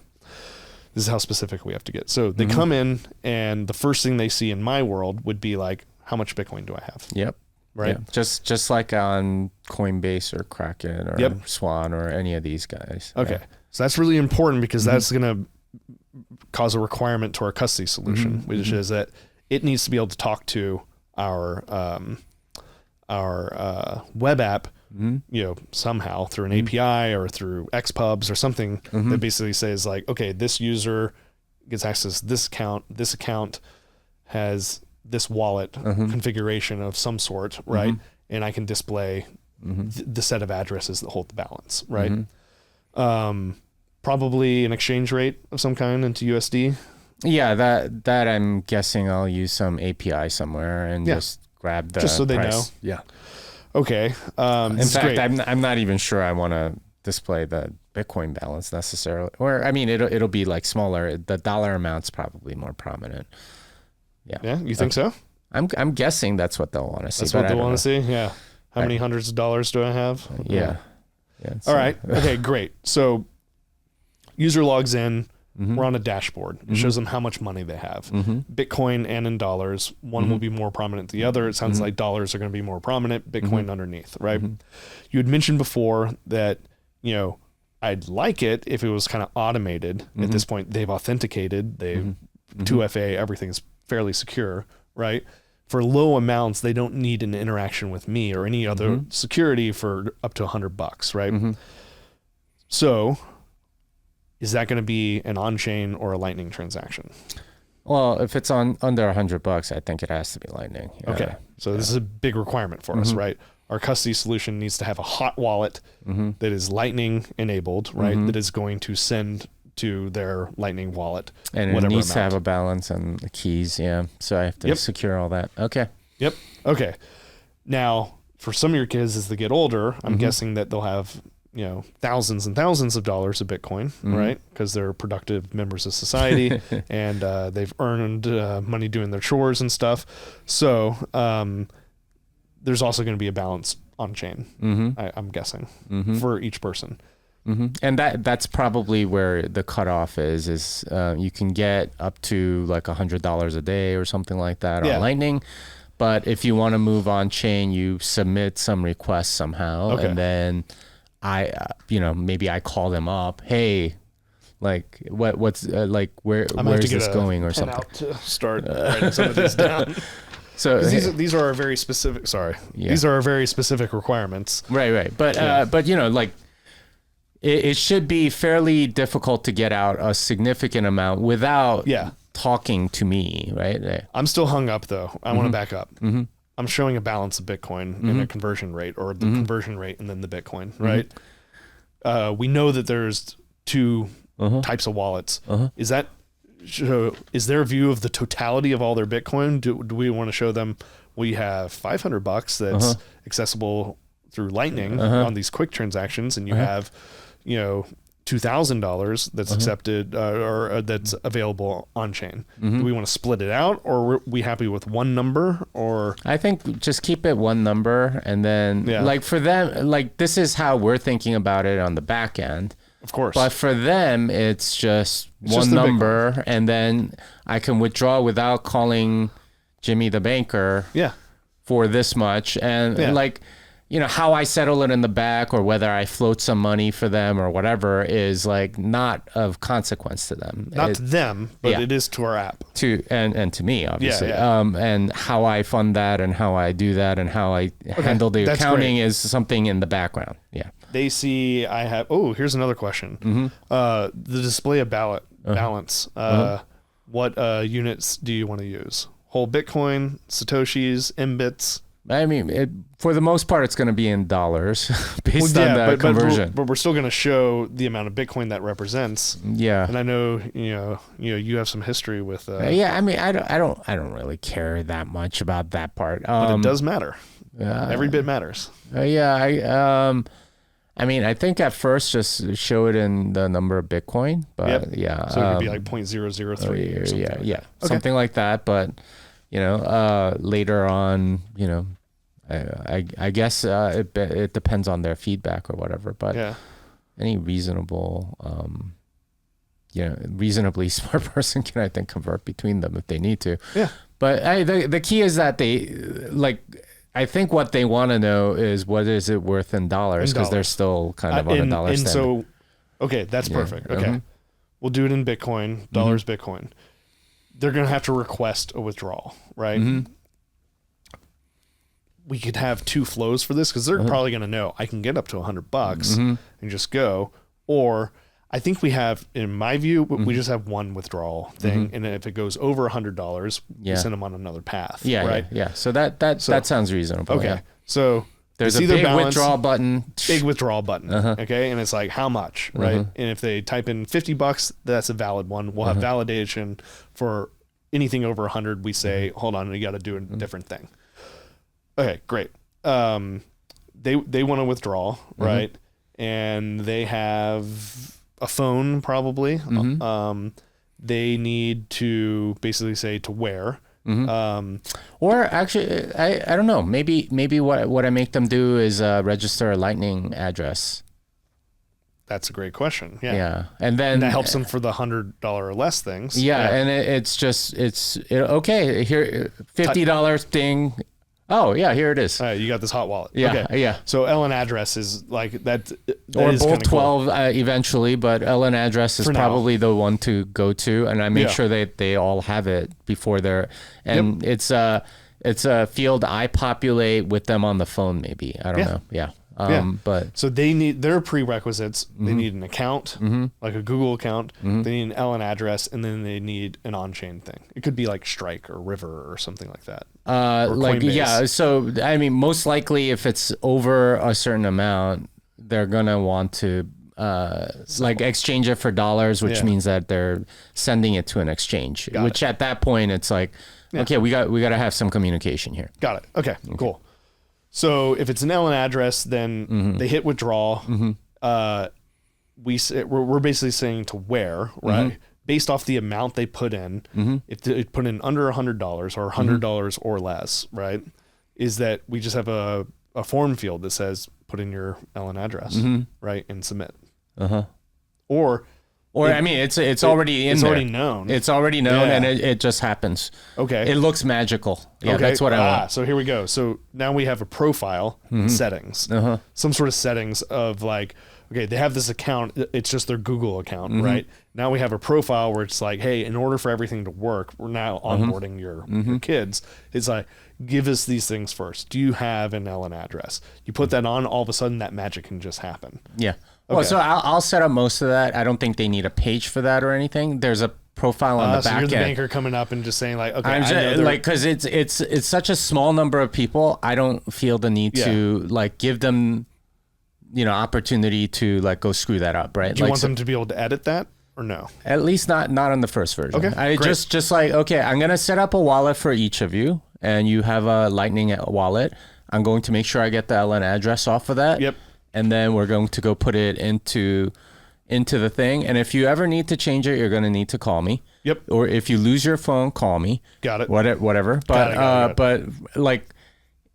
This is how specific we have to get. So they come in, and the first thing they see in my world would be like, how much Bitcoin do I have? Yep. Right. Yeah. Just like on Coinbase or Kraken or Swan or any of these guys. Okay. Yeah. So that's really important because that's going to cause a requirement to our custody solution, which is that it needs to be able to talk to our web app, somehow through an API or through XPubs or something that basically says like, okay, this user gets access to this account. This account has this wallet configuration of some sort, right? And I can display the set of addresses that hold the balance, right? Probably an exchange rate of some kind into USD. Yeah, that I'm guessing I'll use some API somewhere and just grab the just so they price. know. Yeah. Okay. In fact, I'm not even sure I want to display the Bitcoin balance necessarily, or I mean, it'll be like smaller. The dollar amount's probably more prominent. Yeah. Yeah. You think so? I'm guessing that's what they'll want to see. That's what they want to see. Yeah. How many hundreds of dollars do I have? Yeah. All right. Okay. Great. So user logs in. We're on a dashboard. It shows them how much money they have. Bitcoin and in dollars. One will be more prominent than the other. It sounds like dollars are going to be more prominent. Bitcoin underneath, right? You had mentioned before that, I'd like it if it was kind of automated. At this point, they've authenticated. They've 2FA. Everything's fairly secure, right? For low amounts, they don't need an interaction with me or any other security for up to $100, right? So is that going to be an on-chain or a Lightning transaction? Well, if it's under $100, I think it has to be Lightning. Okay. So this is a big requirement for us, right? Our custody solution needs to have a hot wallet that is Lightning enabled, right? That is going to send to their Lightning wallet. And it needs to have a balance and the keys. Yeah. So I have to secure all that. Okay. Yep. Okay. Now, for some of your kids as they get older, I'm guessing that they'll have thousands and thousands of dollars of Bitcoin, right? Because they're productive members of society and they've earned money doing their chores and stuff. So there's also going to be a balance on chain, I'm guessing, for each person. And that's probably where the cutoff is you can get up to like $100 a day or something like that on Lightning. But if you want to move on chain, you submit some requests somehow, and then maybe I call them up. Hey, like what's where's this going or something? Out to start writing some of these down. So these are our very specific. These are our very specific requirements. Right. But it should be fairly difficult to get out a significant amount without talking to me, right? I'm still hung up though. I want to back up. I'm showing a balance of Bitcoin and a conversion rate, or the conversion rate and then the Bitcoin, right? We know that there's two types of wallets. Is there a view of the totality of all their Bitcoin? Do we want to show them we have $500 that's accessible through Lightning on these quick transactions, and you have, $2,000 that's accepted or that's available on chain? Do we want to split it out, or are we happy with one number? Or I think just keep it one number, and then like for them, like this is how we're thinking about it on the back end. Of course. But for them, it's just one number, and then I can withdraw without calling Jimmy the banker for this much. And how I settle it in the back, or whether I float some money for them or whatever, is like not of consequence to them. Not to them, but it is to our app. And to me, obviously. And how I fund that and how I do that and how I handle the accounting is something in the background. Yeah. They see I have, here's another question. The display of balance. What units do you want to use? Whole Bitcoin, Satoshis, Mbits? I mean, for the most part, it's going to be in dollars based on the conversion. But we're still going to show the amount of Bitcoin that represents. Yeah. And I know, you have some history with. I mean, I don't really care that much about that part. But it does matter. Every bit matters. I mean, I think at first just show it in the number of Bitcoin, but so it could be like 0.003 or something. Something like that. But later on, I guess it depends on their feedback or whatever. But any reasonable, reasonably smart person can, I think, convert between them if they need to. Yeah. But the key is that I think what they want to know is what is it worth in dollars, because they're still kind of on a dollar standard. So, that's perfect. Okay. We'll do it in Bitcoin, dollars Bitcoin. They're going to have to request a withdrawal, right? We could have two flows for this, because they're probably going to know I can get up to $100 and just go, or I think we have, in my view, we just have one withdrawal thing, and if it goes over $100, we send them on another path. Yeah, right. Yeah. So that sounds reasonable. Okay. Yeah. So there's a big withdrawal button. Big withdrawal button. Okay, and it's like how much, right? And if they type in $50, that's a valid one. We'll have validation for anything over 100. We say, hold on, you got to do a different thing. Okay, great. They want to withdraw, right? And they have a phone probably. They need to basically say to where. Or actually, I don't know. Maybe what I make them do is register a Lightning address. That's a great question. Yeah. Yeah. And then that helps them for the $100 or less things. Yeah. And it's okay. Here, $50 ding. Oh yeah, here it is. All right, you got this hot wallet. Yeah, okay. Yeah. So LN address is like that or is both 12 cool. Eventually, but LN address is probably the one to go to, and I make sure they all have it before they're. And it's a field I populate with them on the phone. Maybe I don't know. Yeah. But so they need their prerequisites. They need an account, like a Google account. They need an LN address, and then they need an on-chain thing. It could be like Strike or River or something like that. Like Coinbase. So I mean, most likely, if it's over a certain amount, they're gonna want to like exchange it for dollars, which means that they're sending it to an exchange. Which at that point, it's like, okay, we got to have some communication here. Got it. Okay. Cool. So if it's an LN address, then they hit withdraw. We're basically saying to where, right? Based off the amount they put in. If they put in under $100 or $100 or less, right? Is that we just have a form field that says put in your LN address, right, and submit. Or I mean, it's already in there. Already known. It's already known, and it just happens. Okay. It looks magical. Yeah, that's what I want. So here we go. So now we have a profile settings, some sort of settings of like, okay, they have this account. It's just their Google account, right? Now we have a profile where it's like, hey, in order for everything to work, we're now onboarding your kids. It's like, give us these things first. Do you have an LN address? You put that on, all of a sudden that magic can just happen. Yeah. Well, so I'll set up most of that. I don't think they need a page for that or anything. There's a profile on the back end. So you're the banker coming up and just saying like, okay, I'm just, like, because it's such a small number of people. I don't feel the need to like give them, opportunity to like go screw that up, right? Do you want them to be able to edit that or no? At least not on the first version. Okay, I great. just like, okay, I'm gonna set up a wallet for each of you, and you have a Lightning wallet. I'm going to make sure I get the LN address off of that. Yep. And then we're going to go put it into the thing. And if you ever need to change it, you're going to need to call me. Yep. Or if you lose your phone, call me. Got it. Whatever. But but like,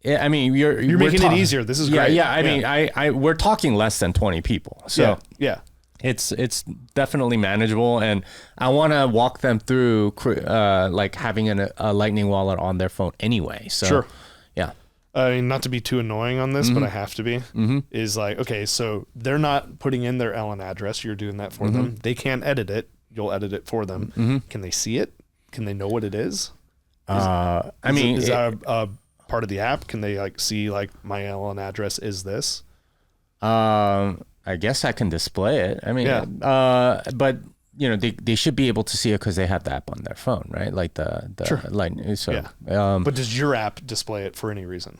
I mean, you're making it easier. This is great. Yeah. I mean, we're talking less than 20 people. So yeah. It's definitely manageable, and I want to walk them through like having a Lightning wallet on their phone anyway. So sure. Yeah. I mean, not to be too annoying on this, but I have to be, is like, okay, so they're not putting in their LN address. You're doing that for them. They can't edit it. You'll edit it for them. Can they see it? Can they know what it is? Is that a part of the app? Can they like see like my LN address is this? I guess I can display it. I mean, but they should be able to see it because they have the app on their phone, right? Like the Lightning. So, but does your app display it for any reason?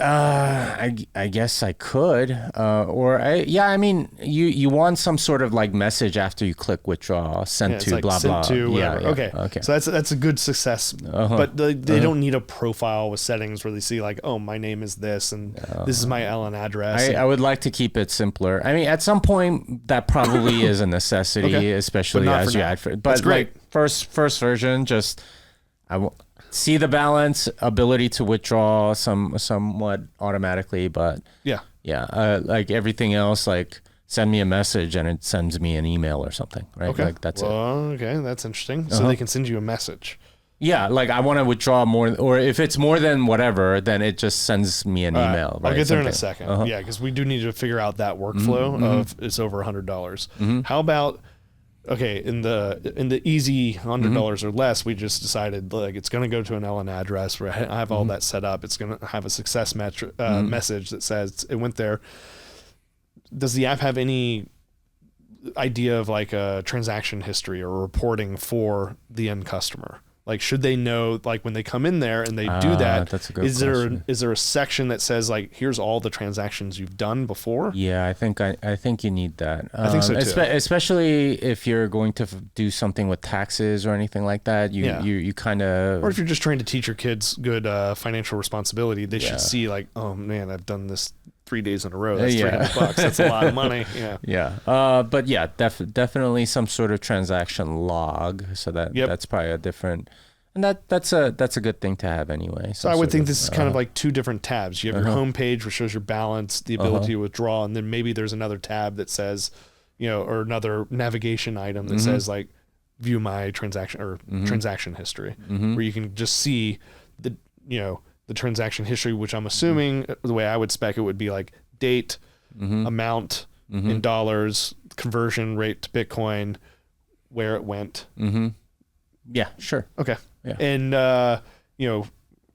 I guess I could, I mean, you want some sort of like message after you click withdraw, sent to, like blah, sent blah. To, okay. So that's a good success, but they don't need a profile with settings where they see like, oh, my name is this, and this is my LN address. I would like to keep it simpler. I mean, at some point that probably is a necessity, especially as you add, but that's great. Like first version, just, see the balance, ability to withdraw somewhat automatically, but like everything else, like send me a message and it sends me an email or something, right? Okay. Like that's it. Okay, that's interesting. So they can send you a message. Yeah, like I want to withdraw more, or if it's more than whatever, then it just sends me an email. Right? I'll get there in a second. Yeah, because we do need to figure out that workflow of it's over $100. How about? Okay, in the easy $100 or less, we just decided like it's going to go to an LN address where I have all that set up. It's going to have a success message that says it went there. Does the app have any idea of like a transaction history or reporting for the end customer. Like, should they know, like when they come in there and they do that, that's a good is question. there a section that says like, here's all the transactions you've done before? Yeah, I think you need that. I think so too. Especially if you're going to do something with taxes or anything like that. You kind of, or if you're just trying to teach your kids good financial responsibility, they should see like, oh man, I've done this 3 days in a row. That's $300. That's a lot of money. Yeah. Yeah. But yeah, definitely some sort of transaction log. So that's probably a different, and that's a good thing to have anyway. So I would think this is kind of like two different tabs. You have your home page, which shows your balance, the ability to withdraw, and then maybe there's another tab that says, or another navigation item that says like, view my transaction or transaction history, where you can just see the transaction history, which I'm assuming the way I would spec it would be like date, amount in dollars, conversion rate to Bitcoin, where it went. Yeah, sure. Okay. Yeah. And,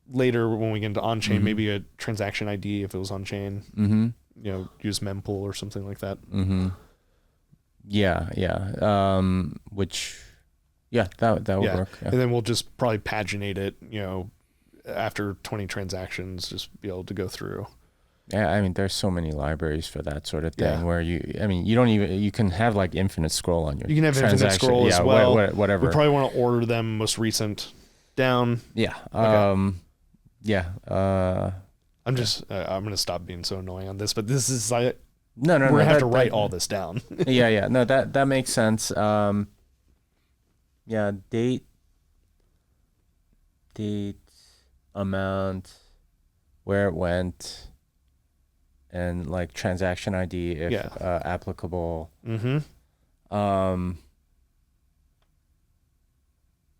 later when we get into on-chain, maybe a transaction ID if it was on-chain, use mempool or something like that. Yeah. Which, that would work. Yeah. And then we'll just probably paginate it, after 20 transactions, just be able to go through. Yeah, I mean, there's so many libraries for that sort of thing where you can have like infinite scroll on your. You can have infinite scroll as well. Whatever. We probably want to order them most recent down. Yeah. Okay. I'm going to stop being so annoying on this, but this is like, we're going to have to write all this down. Yeah. No, that makes sense. Date, amount, where it went, and like transaction ID if applicable.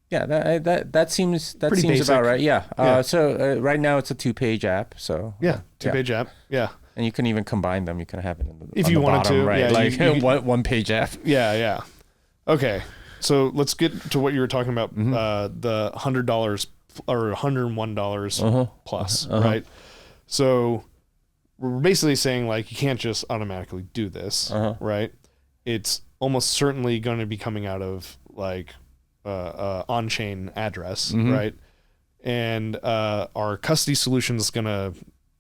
That seems basic. about right. Yeah. So right now it's a 2-page app. So 2-page app. Yeah. And you can even combine them. You can have it if you wanted bottom, to, right? Yeah, like one-page app. Yeah. Okay. So let's get to what you were talking about. The $100 or $101 plus, right? So we're basically saying like, you can't just automatically do this, right? It's almost certainly going to be coming out of like on-chain address, right? And our custody solution is going to,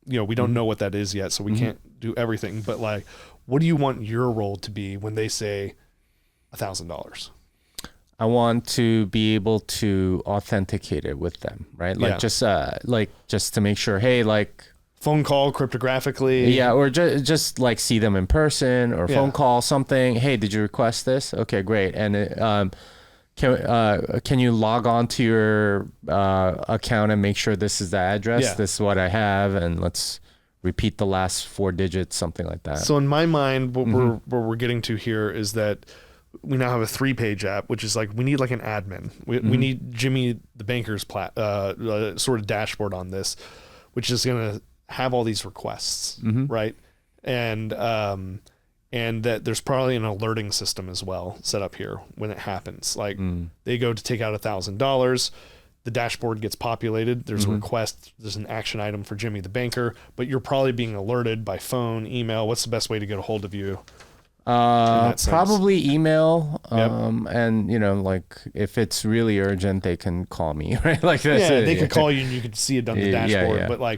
we don't know what that is yet, so we can't do everything. But like, what do you want your role to be when they say $1,000? I want to be able to authenticate it with them, right? Like just to make sure, hey, like phone call cryptographically. Yeah, or just like see them in person or phone call something. Hey, did you request this? Okay, great. And can you log on to your account and make sure this is the address? Yeah. This is what I have, and let's repeat the last 4 digits, something like that. So in my mind, what we're getting to here is that we now have a 3-page app, which is like, we need like an admin. We need Jimmy the banker's sort of dashboard on this, which is going to have all these requests, right? And that there's probably an alerting system as well set up here when it happens. Like they go to take out $1,000, the dashboard gets populated. There's a request. There's an action item for Jimmy the banker, but you're probably being alerted by phone, email. What's the best way to get a hold of you? Probably email. And like if it's really urgent, they can call me, right? Like they could call you and you could see it on the dashboard. Yeah.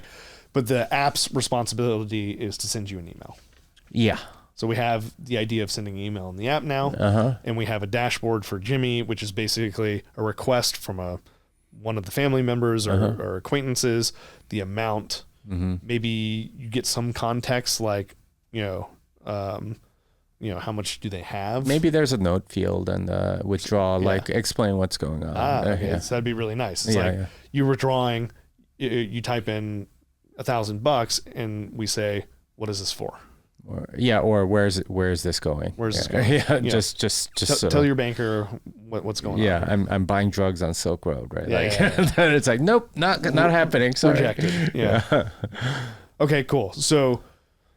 But the app's responsibility is to send you an email. Yeah. So we have the idea of sending an email in the app now, and we have a dashboard for Jimmy, which is basically a request from one of the family members or acquaintances, the amount. Maybe you get some context like, how much do they have? Maybe there's a note field and withdraw, like explain what's going on. Okay. So that'd be really nice. It's you're withdrawing, you type in $1,000 and we say, what is this for? Or where is this going? Where's this going? Just tell your banker what's going on. Yeah, I'm buying drugs on Silk Road, right? It's like, nope, not happening. Sorry. Rejected. Yeah. Okay, cool. So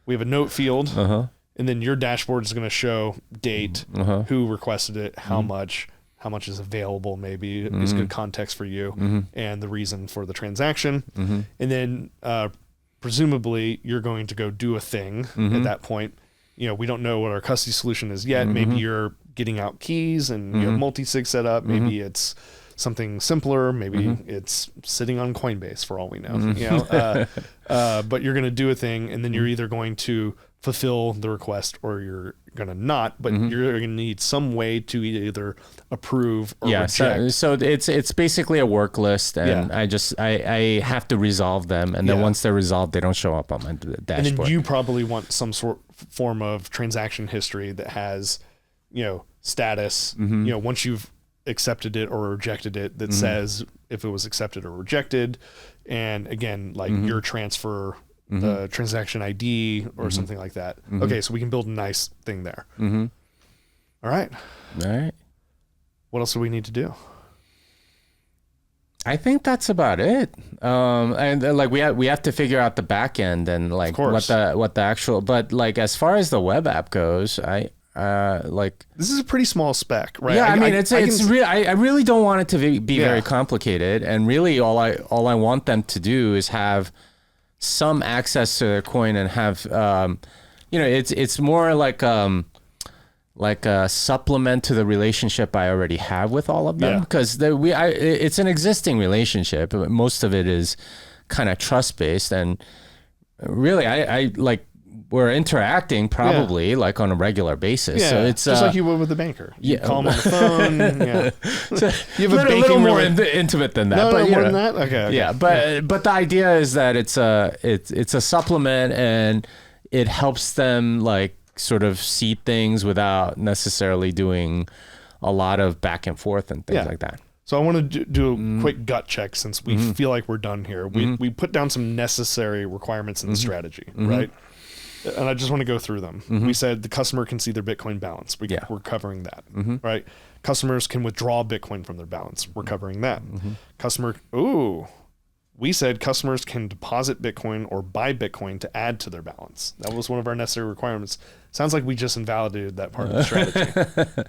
we have a note field, and then your dashboard is going to show date, who requested it, how much is available, maybe is good context for you, and the reason for the transaction, and then presumably you're going to go do a thing at that point, we don't know what our custody solution is yet. Maybe you're getting out keys and you have multi-sig set up. Maybe it's something simpler. Maybe it's sitting on Coinbase for all we know. But you're going to do a thing, and then you're either going to fulfill the request or you're going to not. But you're going to need some way to either approve or reject. So it's basically a work list, and I have to resolve them, and then once they're resolved, they don't show up on my dashboard. And then you probably want some form of transaction history that has, status. Once you've accepted it or rejected it, that says if it was accepted or rejected, and again, like your transfer, the transaction ID or something like that. Okay, so we can build a nice thing there. All right. What else do we need to do? I think that's about it. And like we have to figure out the back end and like what the actual, but like as far as the web app goes, this is a pretty small spec, right? Yeah, I really don't want it to be very complicated, and really all I want them to do is have some access to their coin and have it's more like a supplement to the relationship I already have with all of them, because it's an existing relationship. Most of it is kind of trust based, and really I like we're interacting probably like on a regular basis. Yeah, so it's just like you would with the banker. You call them on the phone. So you have a little more intimate than that. No, but more than that. Okay. Yeah, but the idea is that it's a supplement, and it helps them like sort of see things without necessarily doing a lot of back and forth and things like that. So I want to do a quick gut check since we feel like we're done here. We put down some necessary requirements in the strategy, right? And I just want to go through them. We said the customer can see their Bitcoin balance. We're covering that, right? Customers can withdraw Bitcoin from their balance. We're covering that. We said customers can deposit Bitcoin or buy Bitcoin to add to their balance. That was one of our necessary requirements. Sounds like we just invalidated that part of the strategy.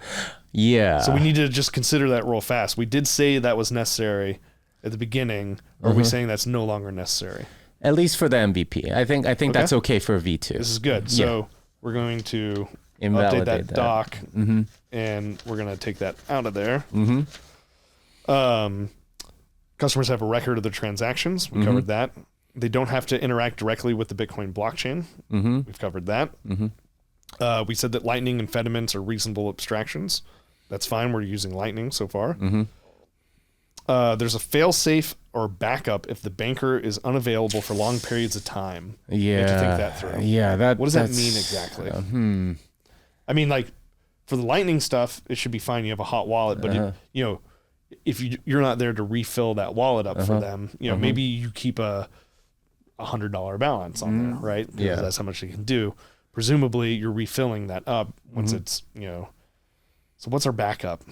Yeah. So we need to just consider that real fast. We did say that was necessary at the beginning. Or are we saying that's no longer necessary? At least for the MVP. I think that's okay for V2. This is good. So we're going to update that doc, and we're going to take that out of there. Customers have a record of their transactions. We covered that. They don't have to interact directly with the Bitcoin blockchain. We've covered that. We said that Lightning and Fediments are reasonable abstractions. That's fine. We're using Lightning so far. There's a fail-safe or backup if the banker is unavailable for long periods of time. You have to think that through. Yeah. What does that mean exactly? I mean, like for the Lightning stuff, it should be fine. You have a hot wallet, but if you're not there to refill that wallet up for them, maybe you keep a $100 balance on there, right? Because that's how much you can do. Presumably, you're refilling that up once it's So what's our backup?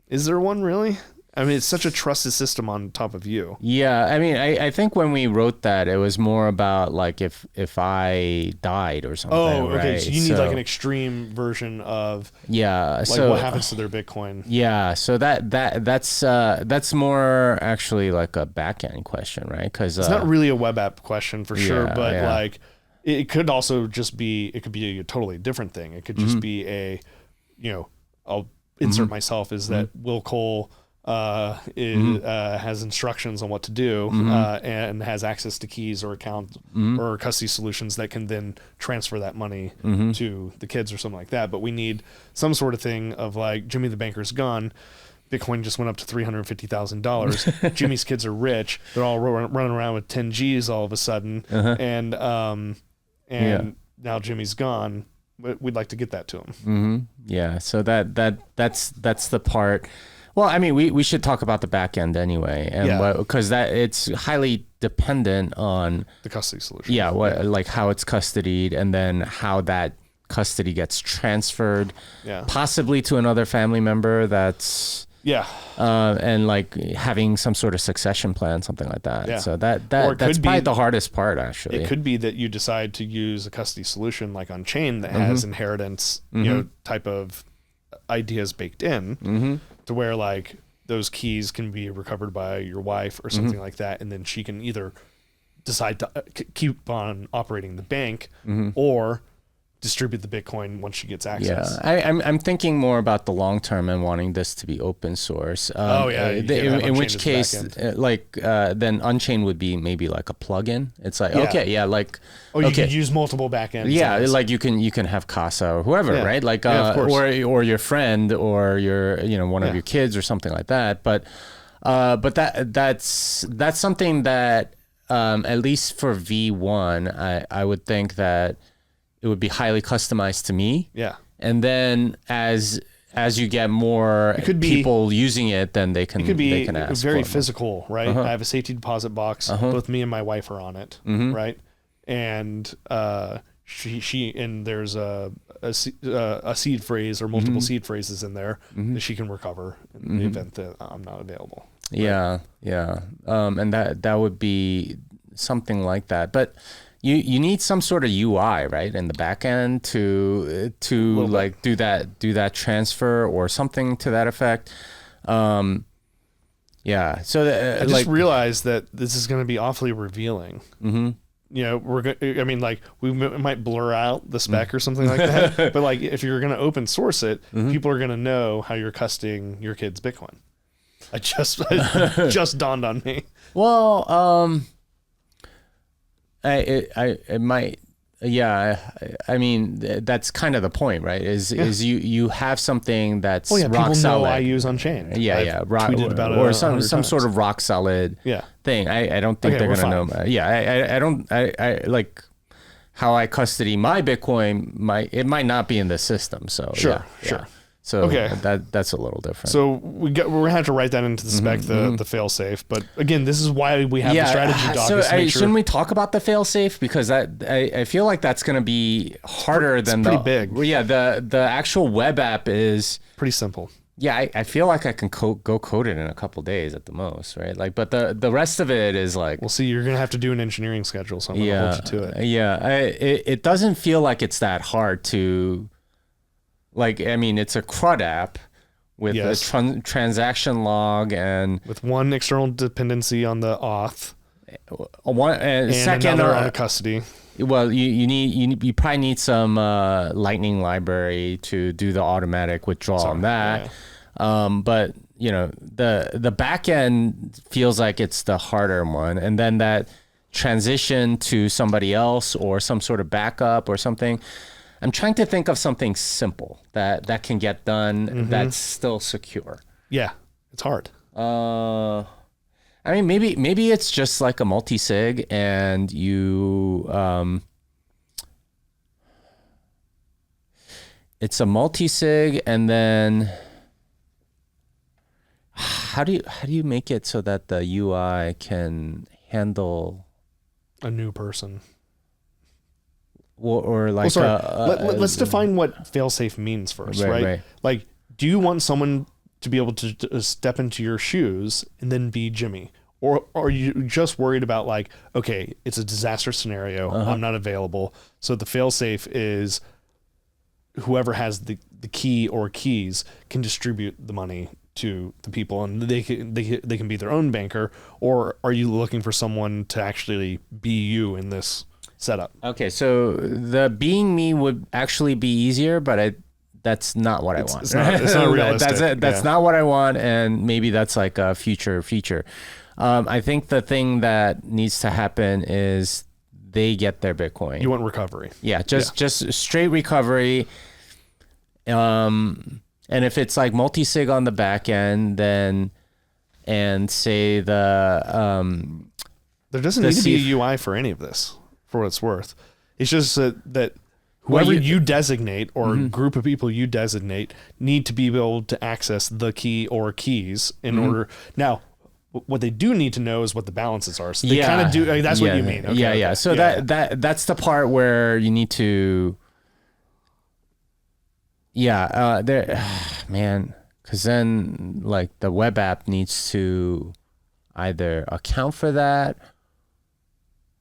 Is there one really? I mean, it's such a trusted system on top of you. Yeah, I mean, I think when we wrote that, it was more about like if I died or something. Oh, okay. Right? So you need like an extreme version of like so what happens to their Bitcoin. Yeah, so that's more actually like a back end question, right? Because it's not really a web app question for sure, but like it could also just be a totally different thing. It could just be I'll insert myself is that Will Cole has instructions on what to do and has access to keys or account or custody solutions that can then transfer that money to the kids or something like that. But we need some sort of thing of like Jimmy the banker's gone. Bitcoin just went up to $350,000. Jimmy's kids are rich. They're all running around with 10 G's all of a sudden. And now Jimmy's gone. We'd like to get that to him. Yeah. So that's the part. Well, I mean, we should talk about the back end anyway, and because it's highly dependent on the custody solution. Yeah, like how it's custodied, and then how that custody gets transferred, possibly to another family member. And like having some sort of succession plan, something like that. Yeah. So that's probably the hardest part, actually. It could be that you decide to use a custody solution like on chain that has inheritance, type of ideas baked in. To where like those keys can be recovered by your wife or something like that, and then she can either decide to keep on operating the bank or distribute the Bitcoin once she gets access. Yeah, I'm thinking more about the long term and wanting this to be open source. In which case, then Unchained would be maybe like a plugin. It's like you could use multiple backends. Yeah, like you can have Casa or whoever, right? Like or your friend or your one of your kids or something like that. But that's something that at least for V1, I would think that it would be highly customized to me. Yeah. And then as you get more people using it, then they can ask. Very physical, right? I have a safety deposit box. Both me and my wife are on it, right? And she and there's a seed phrase or multiple seed phrases in there that she can recover in the event that I'm not available. Right? Yeah. And that would be something like that, but. You need some sort of UI, right, in the back end to like do that transfer or something to that effect. So I just realized that this is going to be awfully revealing. We might blur out the spec or something like that, but like if you're going to open source it, people are going to know how you're customing your kid's Bitcoin. It just dawned on me. Well, it might, I mean, that's kind of the point, right? Is you have something that's rock people solid. Know I use Unchained. Tweeted about it or some sort of rock solid thing. I don't think they're gonna know. I like how I custody my Bitcoin. It might not be in the system. So sure. So that's a little different. So we're gonna have to write that into the spec, the fail safe. But again, this is why we have the strategy doc. So shouldn't we talk about the fail safe, because I feel like that's gonna be harder than pretty big. Yeah, the actual web app is pretty simple. Yeah, I feel like I can go code it in a couple days at the most, right? Like, but the rest of it is like. Well, see, you're gonna have to do an engineering schedule, so I'm gonna hold you to it. Yeah, it doesn't feel like it's that hard to. Like, I mean, it's a CRUD app with a transaction log and with one external dependency on the auth, and second another on the custody. Well, you probably need some Lightning library to do the automatic withdrawal on that. But the back end feels like it's the harder one, and then that transition to somebody else or some sort of backup or something. I'm trying to think of something simple that can get done that's still secure. Yeah, it's hard. I mean, maybe it's just like a multi-sig and you it's a multi-sig, and then how do you make it so that the UI can handle a new person? Or like let's define what failsafe means first, right? Like, do you want someone to be able to step into your shoes and then be Jimmy, or are you just worried about like, okay, it's a disaster scenario, I'm not available, so the failsafe is whoever has the key or keys can distribute the money to the people, and they can be their own banker, or are you looking for someone to actually be you in this setup? Okay, so the being me would actually be easier, but that's not what I want. It's not realistic. That's not what I want, and maybe that's like a future feature. I think the thing that needs to happen is they get their Bitcoin. You want recovery. Yeah, just straight recovery. And if it's like multi-sig on the back end, then, and say there doesn't need to be a UI for any of this, for what it's worth. It's just that whoever you designate or group of people you designate need to be able to access the key or keys in order. Now, what they do need to know is what the balances are. So they kind of do. That's what you mean. Okay, So that's the part where you need to. Man, because then like the web app needs to either account for that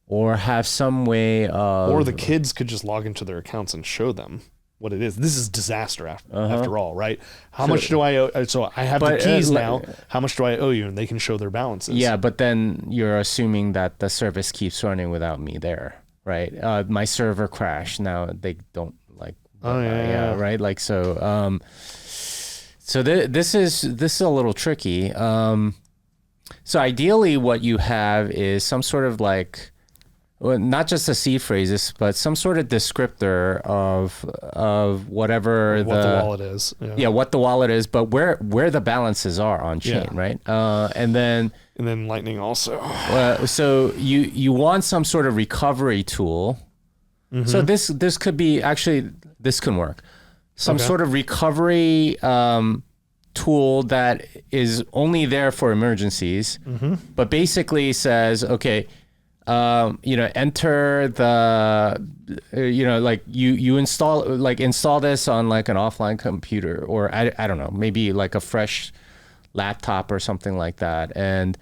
or have some way of. Or the kids could just log into their accounts and show them what it is. This is disaster after all, right? How much do I owe? So I have the keys now. How much do I owe you? And they can show their balances. Yeah, but then you're assuming that the service keeps running without me there, right? My server crashed. Now they don't like, yeah, right. Like, so, this is a little tricky. So ideally what you have is some sort of like, well, not just the seed phrases, but some sort of descriptor of whatever what the wallet is. Yeah, what the wallet is, but where the balances are on chain, right? And then Lightning also. So you want some sort of recovery tool. Mm-hmm. So this could be actually, this can work. Some sort of recovery tool that is only there for emergencies, but basically says, okay, enter the, like you install this on like an offline computer, or I don't know, maybe like a fresh laptop or something like that. And,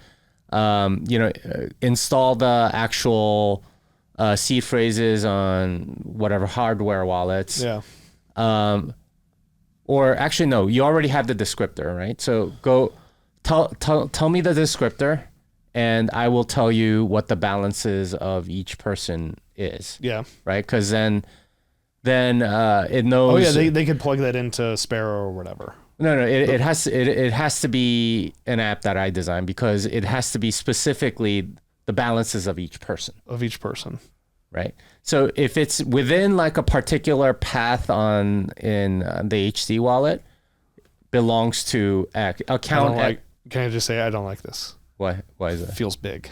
install the actual seed phrases on whatever hardware wallets. Yeah. Or actually, no, you already have the descriptor, right? So go tell me the descriptor, and I will tell you what the balances of each person is. Yeah. Right? Because then it knows. Oh yeah, they could plug that into Sparrow or whatever. No, it has to be an app that I designed, because it has to be specifically the balances of each person. Right. So if it's within like a particular path in the HC wallet, belongs to account. Can I just say I don't like this? Why is that? It feels big.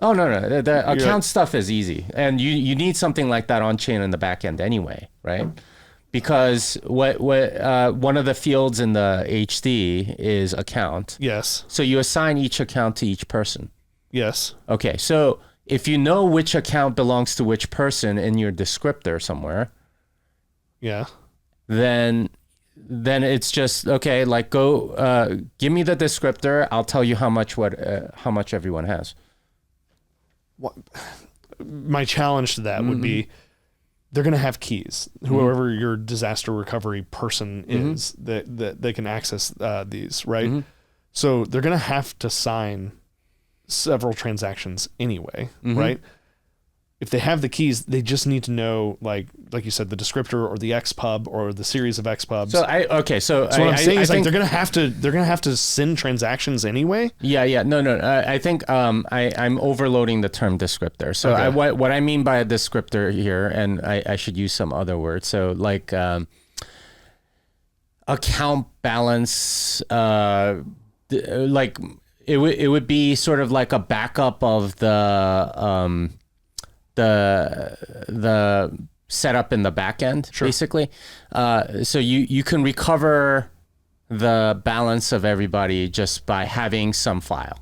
Oh no. The account stuff is easy, and you need something like that on chain in the back end anyway, right? Because what one of the fields in the HD is account. Yes. So you assign each account to each person. Yes. Okay. So if you know which account belongs to which person in your descriptor somewhere, yeah, then it's just, okay, like go give me the descriptor. I'll tell you how much everyone has. My challenge to that would be, they're going to have keys. Whoever your disaster recovery person is, that they can access these, right? So they're going to have to sign several transactions anyway, right? If they have the keys, they just need to know, like you said, the descriptor or the XPub or the series of XPubs. So what I'm saying is, like, they're gonna have to send transactions anyway. Yeah. No. I think I'm overloading the term descriptor. So Okay. what I mean by a descriptor here, and I should use some other word. So like account balance, like it would be sort of like a backup of the setup in the back end, basically. So you can recover the balance of everybody just by having some file,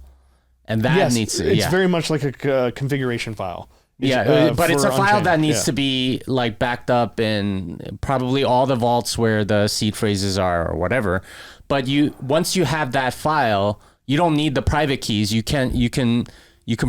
and that needs to. It's very much like a configuration file. But it's a file that needs to be like backed up in probably all the vaults where the seed phrases are or whatever. But once you have that file, you don't need the private keys. You can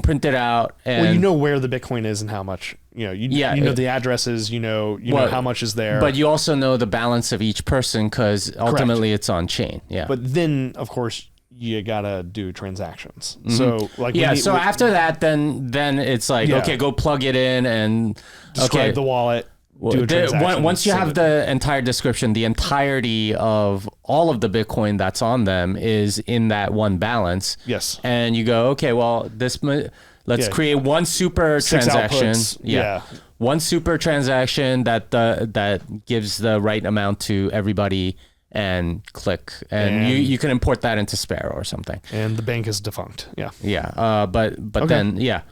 print it out, and you know where the Bitcoin is and how much. You know the addresses. You know how much is there. But you also know the balance of each person, because ultimately it's on chain. Yeah. But then, of course, you gotta do transactions. So so after that, then it's like, okay, go plug it in and describe the wallet. Once you have the entire description, the entirety of all of the Bitcoin that's on them is in that one balance. Yes. And you go, okay, well, let's create one super transaction. Yeah. One super transaction that gives the right amount to everybody, and click. And you can import that into Sparrow or something. And the bank is defunct. Yeah. Yeah. But then, yeah.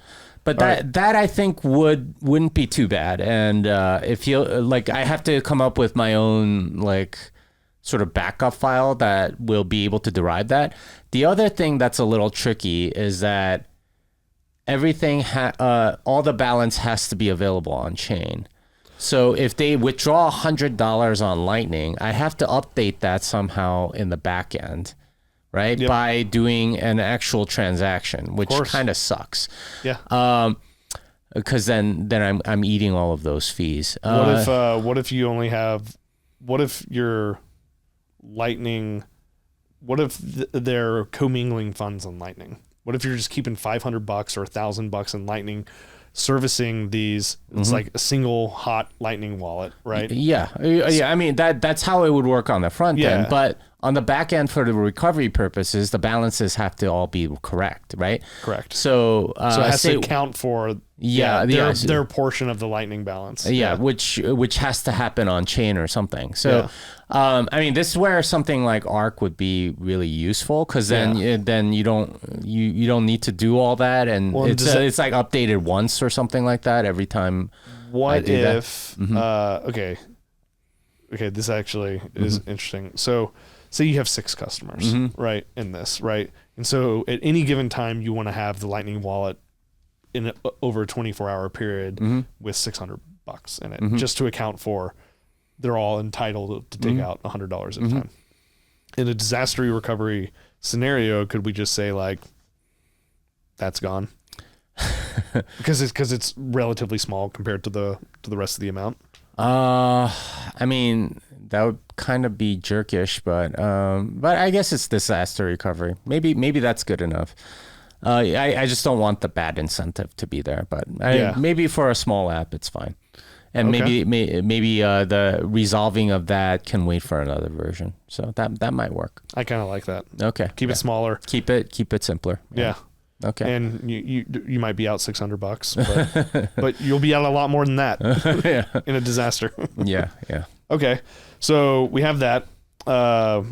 But that I think wouldn't be too bad. And if you like, I have to come up with my own like sort of backup file that will be able to derive that. The other thing that's a little tricky is that everything all the balance has to be available on chain. So if they withdraw $100 on Lightning, I have to update that somehow in the back end. Right. Yep. By doing an actual transaction, which kind of sucks. Yeah. Because then I'm eating all of those fees. What if you only have? What if your Lightning? What if they're commingling funds on Lightning? What if you're just keeping $500 or $1,000 in Lightning, servicing these. It's like a single hot Lightning wallet, right? Yeah. I mean, that's how it would work on the front end. But on the back end, for the recovery purposes, the balances have to all be correct, right? Correct. So it has to account for their portion of the Lightning balance. Which has to happen on chain or something. So, I mean, this is where something like Arc would be really useful, because then you don't need to do all that, and it's like updated once or something like that every time. What if? Okay, this actually is interesting. So, say you have 6 customers, right, in this, right? And so at any given time, you want to have the Lightning wallet in over a 24-hour period with $600 in it, just to account for they're all entitled to take out $100 at a time. In a disaster recovery scenario, could we just say, like, that's gone? because it's relatively small compared to the rest of the amount? I mean, that would kind of be jerkish, but I guess it's disaster recovery. Maybe that's good enough. I just don't want the bad incentive to be there, but maybe for a small app, it's fine. And maybe the resolving of that can wait for another version. So that might work. I kind of like that. Okay. Keep it smaller. Keep it simpler. Yeah. Okay. And you might be out $600, but you'll be out a lot more than that in a disaster. Yeah. Okay. So we have that. That's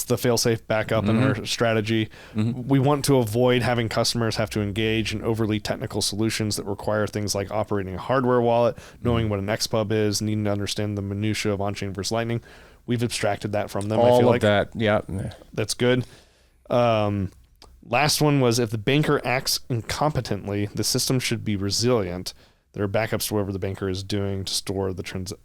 the fail-safe backup in our strategy. We want to avoid having customers have to engage in overly technical solutions that require things like operating a hardware wallet, knowing what an XPub is, needing to understand the minutia of on-chain versus Lightning. We've abstracted that from them. I feel like that. Yeah. That's good. Last one was, if the banker acts incompetently, the system should be resilient. There are backups to whatever the banker is doing to store the transaction.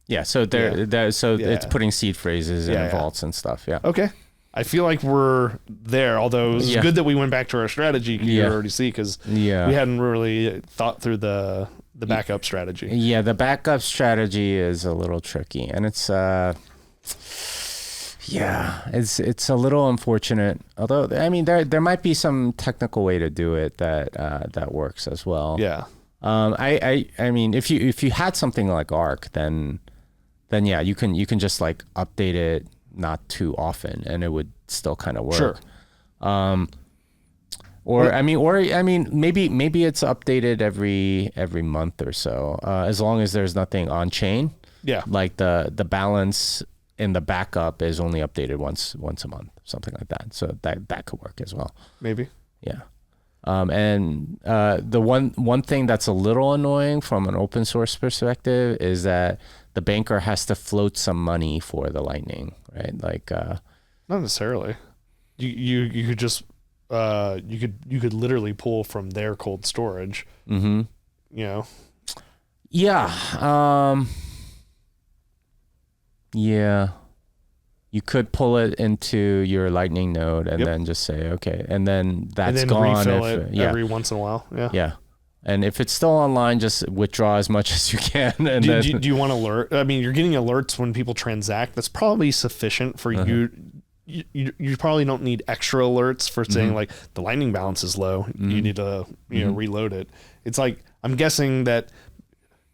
Yeah, so it's putting seed phrases in vaults and stuff. Yeah. Okay. I feel like we're there, although it's good that we went back to our strategy, you already see, because we hadn't really thought through the backup strategy. Yeah, the backup strategy is a little tricky, and it's it's a little unfortunate. Although, I mean, there might be some technical way to do it that works as well. Yeah. I mean, if you had something like Arc, then yeah, you can just like update it not too often, and it would still kind of work. Sure. I mean, maybe it's updated every month or so, as long as there's nothing on chain. Yeah. Like the balance in the backup is only updated once a month, something like that. So that could work as well. Maybe. Yeah. And the one thing that's a little annoying from an open source perspective is that the banker has to float some money for the Lightning, right? Like, not necessarily. You could just you could literally pull from their cold storage. You know. Yeah. Yeah. You could pull it into your Lightning node and then just say, okay, and then that's gone. Refill it every once in a while. Yeah. Yeah. And if it's still online, just withdraw as much as you can. And do you want alert? I mean, you're getting alerts when people transact. That's probably sufficient for you. You probably don't need extra alerts for saying like the Lightning balance is low. You need to reload it. It's like, I'm guessing that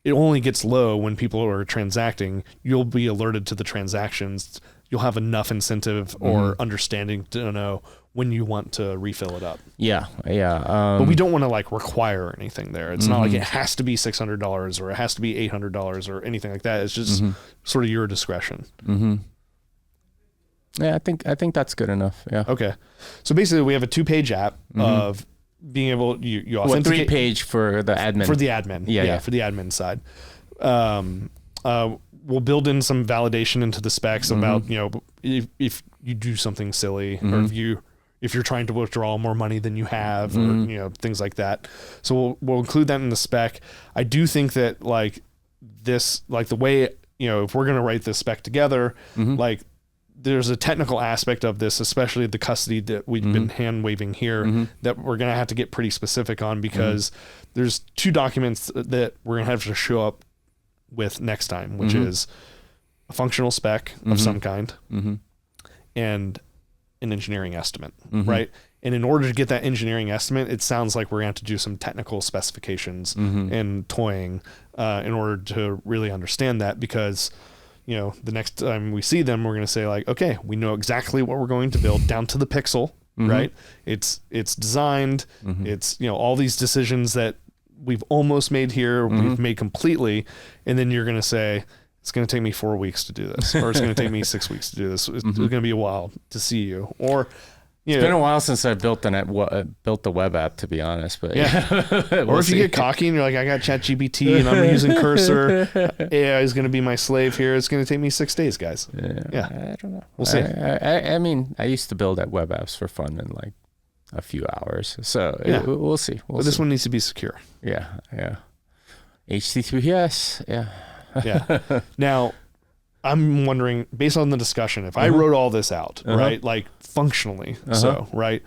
it only gets low when people are transacting. You'll be alerted to the transactions. You'll have enough incentive or understanding to know when you want to refill it up. Yeah. But we don't want to like require anything there. It's not like it has to be $600 or it has to be $800 or anything like that. It's just sort of your discretion. Yeah, I think that's good enough. Yeah. Okay. So basically, we have a 2-page app of being able you authenticate. 3-page for the admin. For the admin. Yeah. For the admin side. We'll build in some validation into the specs about, if you do something silly or if you're trying to withdraw more money than you have or, things like that. So we'll include that in the spec. I do think that like this, like the way, if we're going to write this spec together, like there's a technical aspect of this, especially the custody that we've been hand waving here that we're going to have to get pretty specific on because there's 2 documents that we're going to have to show up with next time, which is a functional spec of some kind and an engineering estimate, right? And in order to get that engineering estimate, it sounds like we're going to have to do some technical specifications and toying in order to really understand that, because, you know, the next time we see them, we're going to say like, okay, we know exactly what we're going to build down to the pixel, right? It's designed, it's, you know, all these decisions that we've almost made here, we've made completely. And then you're going to say, it's going to take me 4 weeks to do this, or it's going to take me 6 weeks to do this. It's going to be a while to see you. Or, you know, it's been a while since I built the web app, to be honest. But yeah. Or if you get cocky and you're like, I got ChatGPT and I'm using Cursor, AI is going to be my slave here. It's going to take me 6 days, guys. Yeah. I don't know. We'll see. I mean, I used to build web apps for fun in like a few hours. So we'll see. But this one needs to be secure. Yeah. HTTPS. Yeah. Yeah. Now, I'm wondering, based on the discussion, if I wrote all this out, right, like functionally, so, right,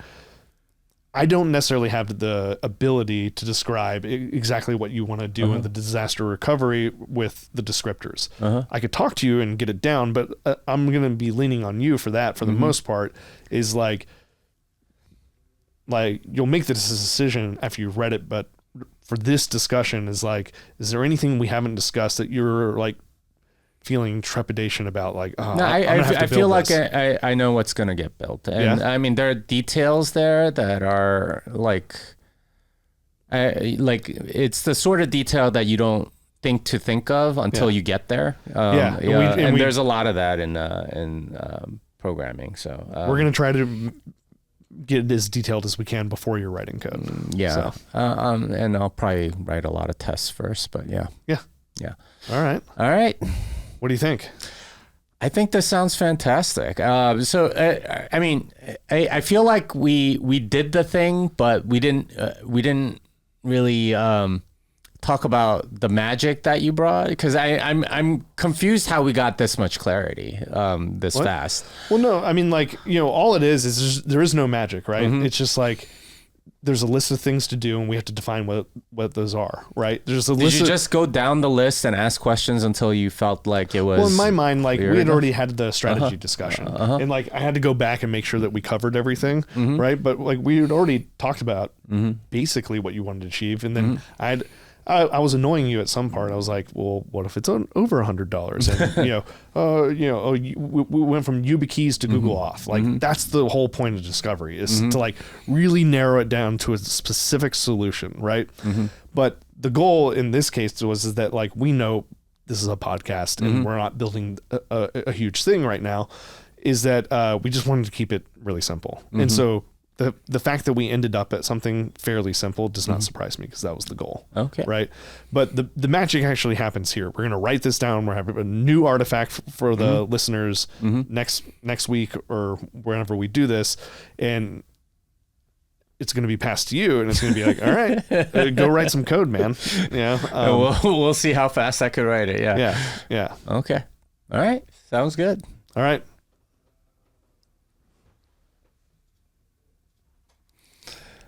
I don't necessarily have the ability to describe exactly what you want to do in the disaster recovery with the descriptors. I could talk to you and get it down, but I'm going to be leaning on you for that, for the most part, is like you'll make this decision after you've read it, but for this discussion is like, is there anything we haven't discussed that you're like feeling trepidation about? Like, oh, no, I feel like I know what's going to get built. And I mean, there are details there that are like it's the sort of detail that you don't think of until you get there. And there's a lot of that in programming. So we're going to try to get it as detailed as we can before you're writing code. And I'll probably write a lot of tests first, but yeah. All right. What do you think? I think this sounds fantastic. I mean, I feel like we did the thing, but we didn't really talk about the magic that you brought, because I'm confused how we got this much clarity this fast. Well, no, I mean, like, you know, all it is there is no magic, right? It's just like there's a list of things to do and we have to define what those are, right? There's a list. Did you just go down the list and ask questions until you felt like it was? Well, in my mind, like we had already had the strategy discussion, and like I had to go back and make sure that we covered everything, right? But like we had already talked about basically what you wanted to achieve, and then I was annoying you at some part. I was like, well, what if it's over $100? And we went from YubiKeys to Google Auth. Like that's the whole point of discovery, is to like really narrow it down to a specific solution, right? But the goal in this case is that like we know this is a podcast and we're not building a huge thing right now. Is that we just wanted to keep it really simple, and so. The fact that we ended up at something fairly simple does not surprise me, because that was the goal. Okay. Right. But the magic actually happens here. We're going to write this down. We're having a new artifact for the listeners next week or whenever we do this. And it's going to be passed to you, and it's going to be like, all right, go write some code, man. Yeah. We'll see how fast I could write it. Yeah. Yeah. Okay. All right. Sounds good. All right.